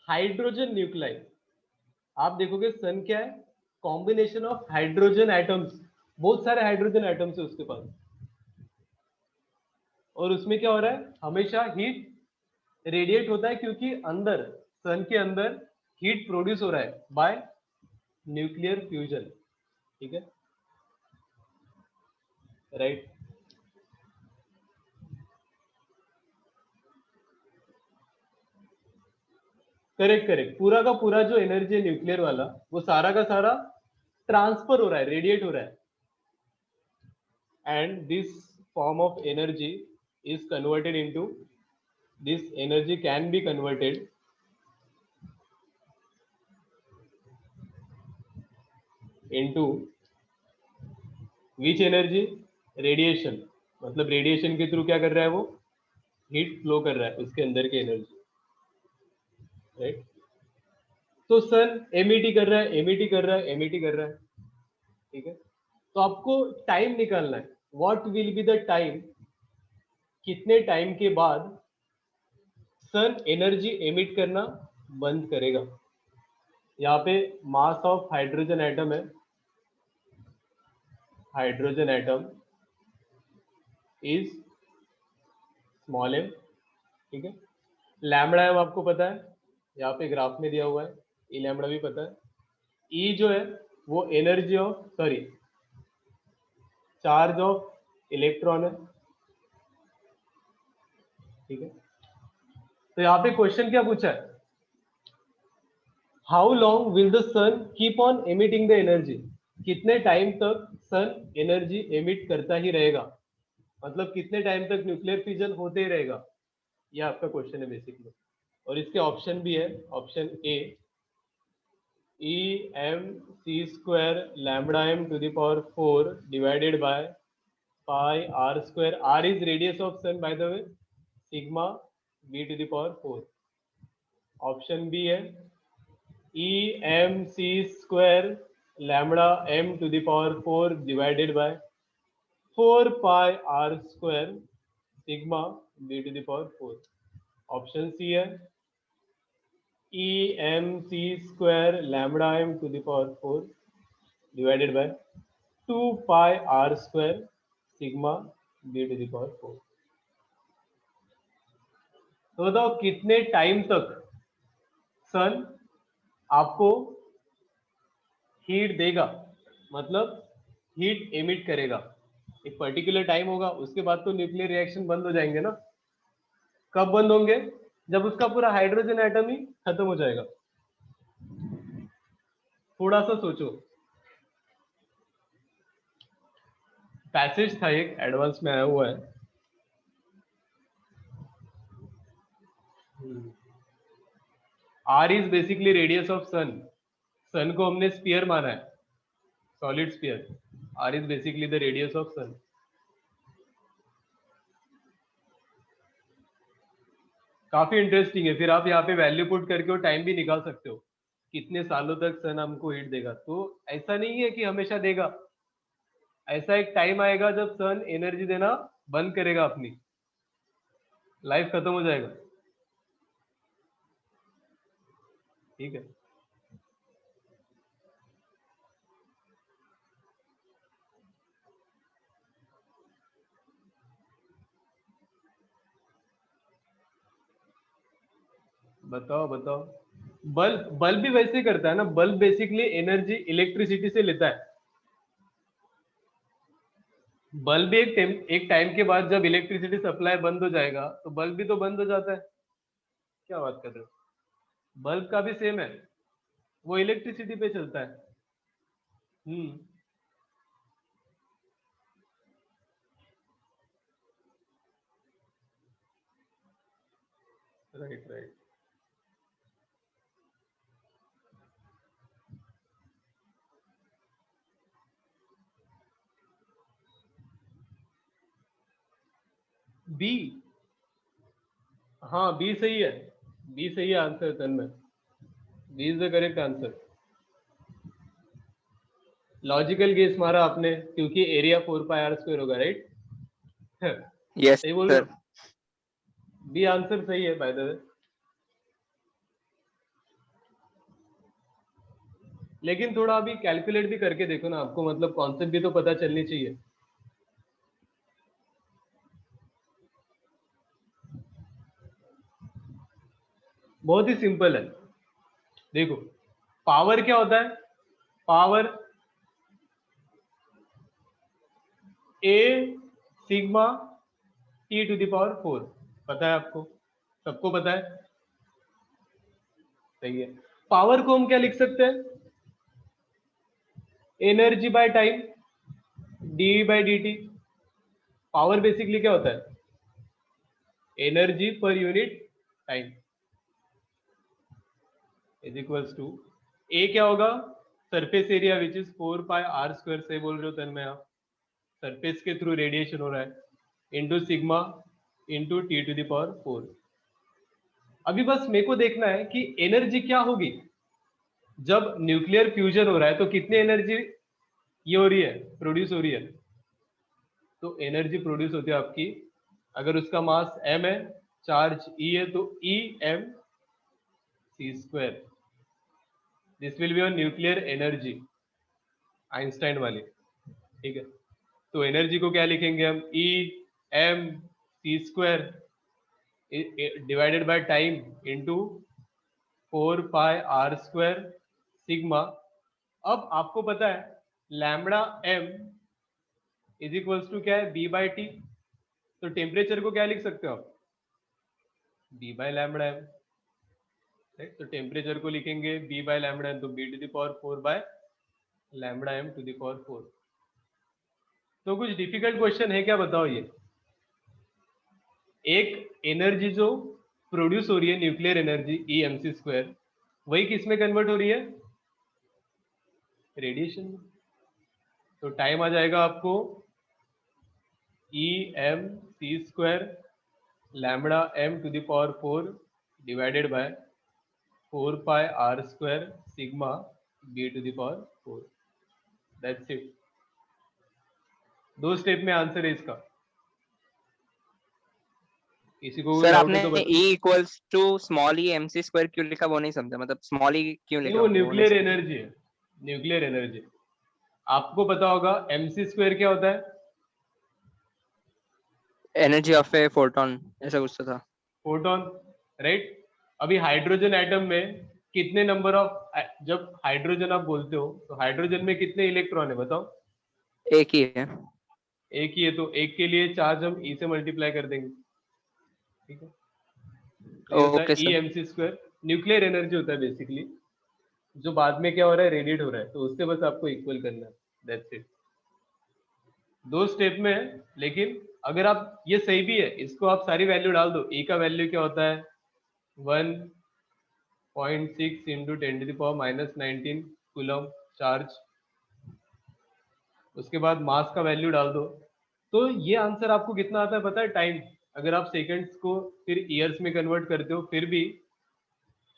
hydrogen nuclei. आप देखोगे सन क्या है, कॉम्बिनेशन ऑफ हाइड्रोजन एटम्स बहुत सारे हाइड्रोजन एटम्स है उसके पास, और उसमें क्या हो रहा है, हमेशा हीट रेडिएट होता है, क्योंकि अंदर सन के अंदर हीट प्रोड्यूस हो रहा है बाय न्यूक्लियर फ्यूजन, ठीक है, राइट। करेक्ट करेक्ट, पूरा का पूरा जो एनर्जी है न्यूक्लियर वाला, वो सारा का सारा ट्रांसफर हो रहा है, रेडिएट हो रहा है, and this form of energy is converted into, this energy can be converted into which energy, radiation, मतलब रेडिएशन के थ्रू क्या कर रहा है वो, हीट फ्लो कर रहा है उसके अंदर की एनर्जी, राइट। तो सन एमिटी कर रहा है, एमिटी कर रहा है, एमिटी कर रहा है, ठीक है। तो आपको टाइम निकालना है, what will be the time, कितने टाइम के बाद सन एनर्जी एमिट करना बंद करेगा। यहाँ पे मास ऑफ हाइड्रोजन एटम है, hydrogen atom is small M, ठीक है। लैम्बडा एम आपको पता है, यहाँ पे ग्राफ में दिया हुआ है, ई लैम्बडा भी पता है। ई जो है वो energy of, sorry, charge of electron है, ठीक है। तो यहाँ पे क्वेश्चन क्या पूछा है, how long will the sun keep on emitting the energy, कितने टाइम तक सन एनर्जी एमिट करता ही रहेगा, मतलब कितने टाइम तक न्यूक्लियर फ्यूजन होते ही रहेगा, ये आपका क्वेश्चन है बेसिकली। और इसके ऑप्शन भी है, option A, E M C square lambda M to the power 4 divided by pi R square, R is radius of sun by the way, sigma B to the power 4। Option B है E M C square lambda M to the power 4 divided by 4 pi R square sigma B to the power 4। Option C है E M C square lambda M to the power 4 divided by 2 pi R square sigma B to the power 4। तो बताओ कितने टाइम तक सन आपको हीट देगा, मतलब हीट एमिट करेगा। एक पर्टिकुलर टाइम होगा, उसके बाद तो न्यूक्लियर रिएक्शन बंद हो जाएंगे ना। कब बंद होंगे, जब उसका पूरा हाइड्रोजन एटम ही खत्म हो जाएगा। थोड़ा सा सोचो, पैसेज था एक एडवांस में आया हुआ है, R is basically radius of sun, sun को हमने स्फीयर माना है, solid sphere, R is basically the radius of sun. काफी इंटरेस्टिंग है, फिर आप यहाँ पे वैल्यू पुट करके वो टाइम भी निकाल सकते हो, कितने सालों तक सन हमको हीट देगा। तो ऐसा नहीं है कि हमेशा देगा, ऐसा एक टाइम आएगा जब सन एनर्जी देना बंद करेगा, अपनी लाइफ खत्म हो जाएगा, ठीक है। बताओ बताओ, बल्ब, बल्ब भी वैसे करता है ना, बल्ब बेसिकली एनर्जी इलेक्ट्रिसिटी से लेता है। बल्ब भी एक टाइम के बाद जब इलेक्ट्रिसिटी सप्लाई बंद हो जाएगा तो बल्ब भी तो बंद हो जाता है। क्या बात कर रहे हो, बल्ब का भी सेम है, वो इलेक्ट्रिसिटी पे चलता है। Right right. बी, हाँ बी सही है, बी सही है answer Tanmay, B is the correct answer. Logical guess मारा आपने, क्योंकि एरिया 4 पाई आर स्क्वायर होगा, राइट। यस सही बोल रहे सर। हो, बी आंसर सही है बाय द वे। लेकिन थोड़ा अभी कैलकुलेट भी करके देखो ना, आपको मतलब कॉन्सेप्ट भी तो पता चलनी चाहिए। बहुत ही सिंपल है। देखो पावर क्या होता है, power A sigma T to the power 4, पता है आपको, सबको पता है, सही है। पावर को हम क्या लिख सकते हैं, energy by time d by d t. Power basically क्या होता है, एनर्जी पर unit time is equals to A क्या होगा, surface area which is 4 pi R square, से बोल रहे हो तन्मय आप, सरफेस के थ्रू रेडिएशन हो रहा है, into sigma into T to the power 4। अभी बस मेरे को देखना है कि एनर्जी क्या होगी जब न्यूक्लियर फ्यूजन हो रहा है, तो कितनी एनर्जी ये हो रही है, प्रोड्यूस हो रही है। तो एनर्जी प्रोड्यूस होती है आपकी, अगर उसका मास m है, चार्ज E है, तो E m c square, this will be your nuclear energy, Einstein वाली, ठीक है। तो एनर्जी को क्या लिखेंगे हम, E m c square divided by time into 4 pi R square sigma. अब आपको पता है lambda m is equals to क्या है, b बाई टी। तो टेम्परेचर को क्या लिख सकते हो आप, b by lambda m, right. तो टेम्परेचर को लिखेंगे b बाय लैम्बडा m, तो b to the power 4 by lambda m to the power 4। तो कुछ डिफिकल्ट क्वेश्चन है क्या, बताओ ये। एक एनर्जी जो प्रोड्यूस हो रही है, nuclear energy E M C square, वही किस में कन्वर्ट हो रही है, रेडिएशन में। तो टाइम आ जाएगा आपको E M C square lambda m to the power 4 divided by 4 pi R square sigma b to the power 4, that's it. 2 step में आंसर है इसका। किसी को सर डाउट आपने है तो E equals to small E MC square क्यों लिखा, वो नहीं समझा, मतलब स्मॉल ई क्यों लिखा वो वो नहीं न्यूक्लियर समझा। एनर्जी है, न्यूक्लियर एनर्जी। आपको पता होगा mc स्क्वायर क्या होता है, एनर्जी ऑफ ए फोटोन, ऐसा कुछ तो था। Photon, right. अभी हाइड्रोजन एटम में कितने नंबर ऑफ, जब हाइड्रोजन आप बोलते हो तो हाइड्रोजन में कितने इलेक्ट्रॉन है बताओ, एक ही है। एक ही है। तो एक के लिए चार्ज हम ई से मल्टीप्लाई कर देंगे, ठीक है। तो ये होता है okay E sir. M C square, nuclear energy होता है बेसिकली, जो बाद में क्या हो रहा है, रेडिएट हो रहा है, तो उससे बस आपको इक्वल करना है, दैट्स इट। 2 स्टेप में है, लेकिन अगर आप, ये सही भी है, इसको आप सारी वैल्यू डाल दो। ई का वैल्यू क्या होता है, 1.6 into 10 to the power minus 19 coulomb charge. उसके बाद मास का वैल्यू डाल दो, तो ये आंसर आपको कितना आता है पता है, टाइम। अगर आप सेकंड्स को फिर ईयर्स में कन्वर्ट करते हो, फिर भी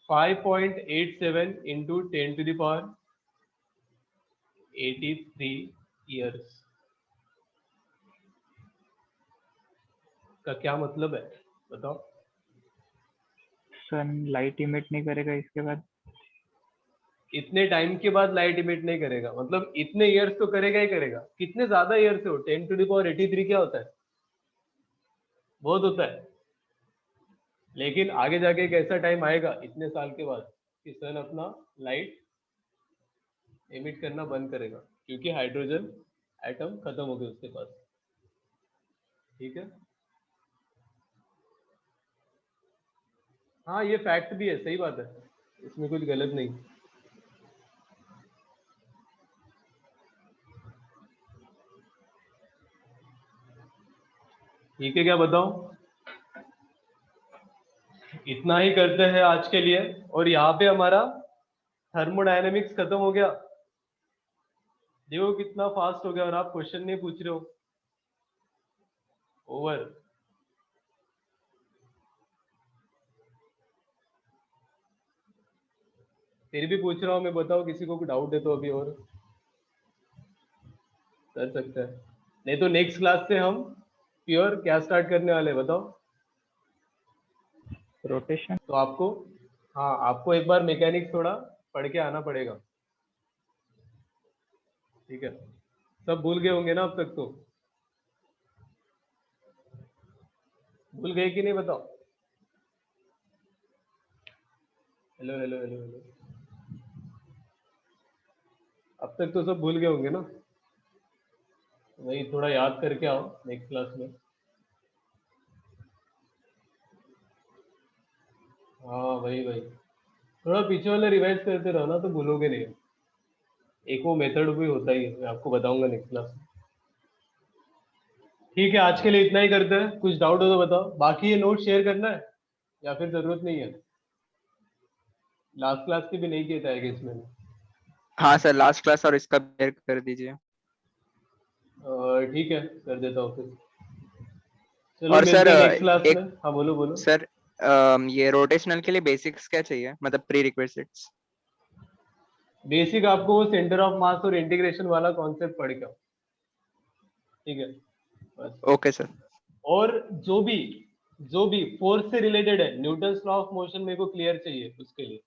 5.87 into 10 to the power 83 years का क्या मतलब है, बताओ। सन लाइट इमिट नहीं करेगा इसके बाद। इतने टाइम के बाद लाइट इमिट नहीं करेगा, मतलब इतने ईयर्स तो करेगा ही करेगा। कितने ज्यादा ईयर्स हो, 10 टू द पावर 83 क्या होता है, बहुत होता है। लेकिन आगे जाके एक ऐसा टाइम आएगा इतने साल के बाद कि सन अपना लाइट एमिट करना बंद करेगा, क्योंकि हाइड्रोजन एटम खत्म हो गए उसके पास, ठीक है। हाँ ये फैक्ट भी है, सही बात है, इसमें कुछ गलत नहीं। ठीक है, क्या बताऊं, इतना ही करते हैं आज के लिए। और यहाँ पे हमारा थर्मोडायनेमिक्स खत्म हो गया। देखो कितना फास्ट हो गया, और आप क्वेश्चन नहीं पूछ रहे हो, ओवर। फिर भी पूछ रहा हूँ मैं, बताओ किसी को डाउट है तो अभी और कर सकता है, नहीं तो नेक्स्ट क्लास से हम प्योर क्या स्टार्ट करने वाले हैं, बताओ। रोटेशन। तो आपको, हाँ आपको एक बार मैकेनिक्स थोड़ा पढ़ के आना पड़ेगा, ठीक है, सब भूल गए होंगे ना अब तक तो? भूल गए कि नहीं बताओ? हेलो हेलो हेलो हेलो, अब तक तो सब भूल गए होंगे ना? वही थोड़ा याद करके आओ नेक्स्ट क्लास में। हाँ वही वही, थोड़ा पीछे वाला रिवाइज करते रहो ना तो भूलोगे नहीं। एक वो मेथड भी होता ही है, मैं आपको बताऊंगा नेक्स्ट क्लास में। ठीक है, आज के लिए इतना ही करते हैं। कुछ डाउट हो तो बताओ, बाकी ये नोट शेयर करना है या फिर जरूरत नहीं है? लास्ट क्लास के भी नहीं किए थे गेस मैंने। हाँ सर, लास्ट क्लास और इसका शेयर कर दीजिए। ठीक है, कर देता हूँ फिर। चलो और सर मिलते हैं नेक्स्ट क्लास एक में। हाँ बोलो बोलो। सर, ये रोटेशनल के लिए बेसिक्स क्या चाहिए, मतलब प्री रिक्विजिट्स? बेसिक आपको वो सेंटर ऑफ मास और इंटीग्रेशन वाला कॉन्सेप्ट पढ़ के आओ, ठीक है बस। Okay sir. और जो भी फोर्स से रिलेटेड है, न्यूटन लॉ ऑफ मोशन मेरे को क्लियर चाहिए उसके लिए।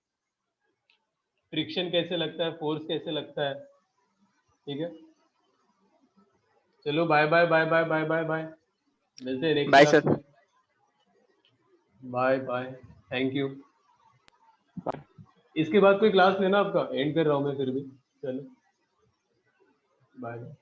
फ्रिक्शन कैसे लगता है, फोर्स कैसे लगता है, ठीक है। चलो bye bye bye bye bye bye bye, मिलते हैं नेक्स्ट बाय क्लास सर। में। Bye bye, thank you. इसके बाद कोई क्लास लेना आपका, एंड कर रहा हूँ मैं फिर भी। चलो बाय बाय।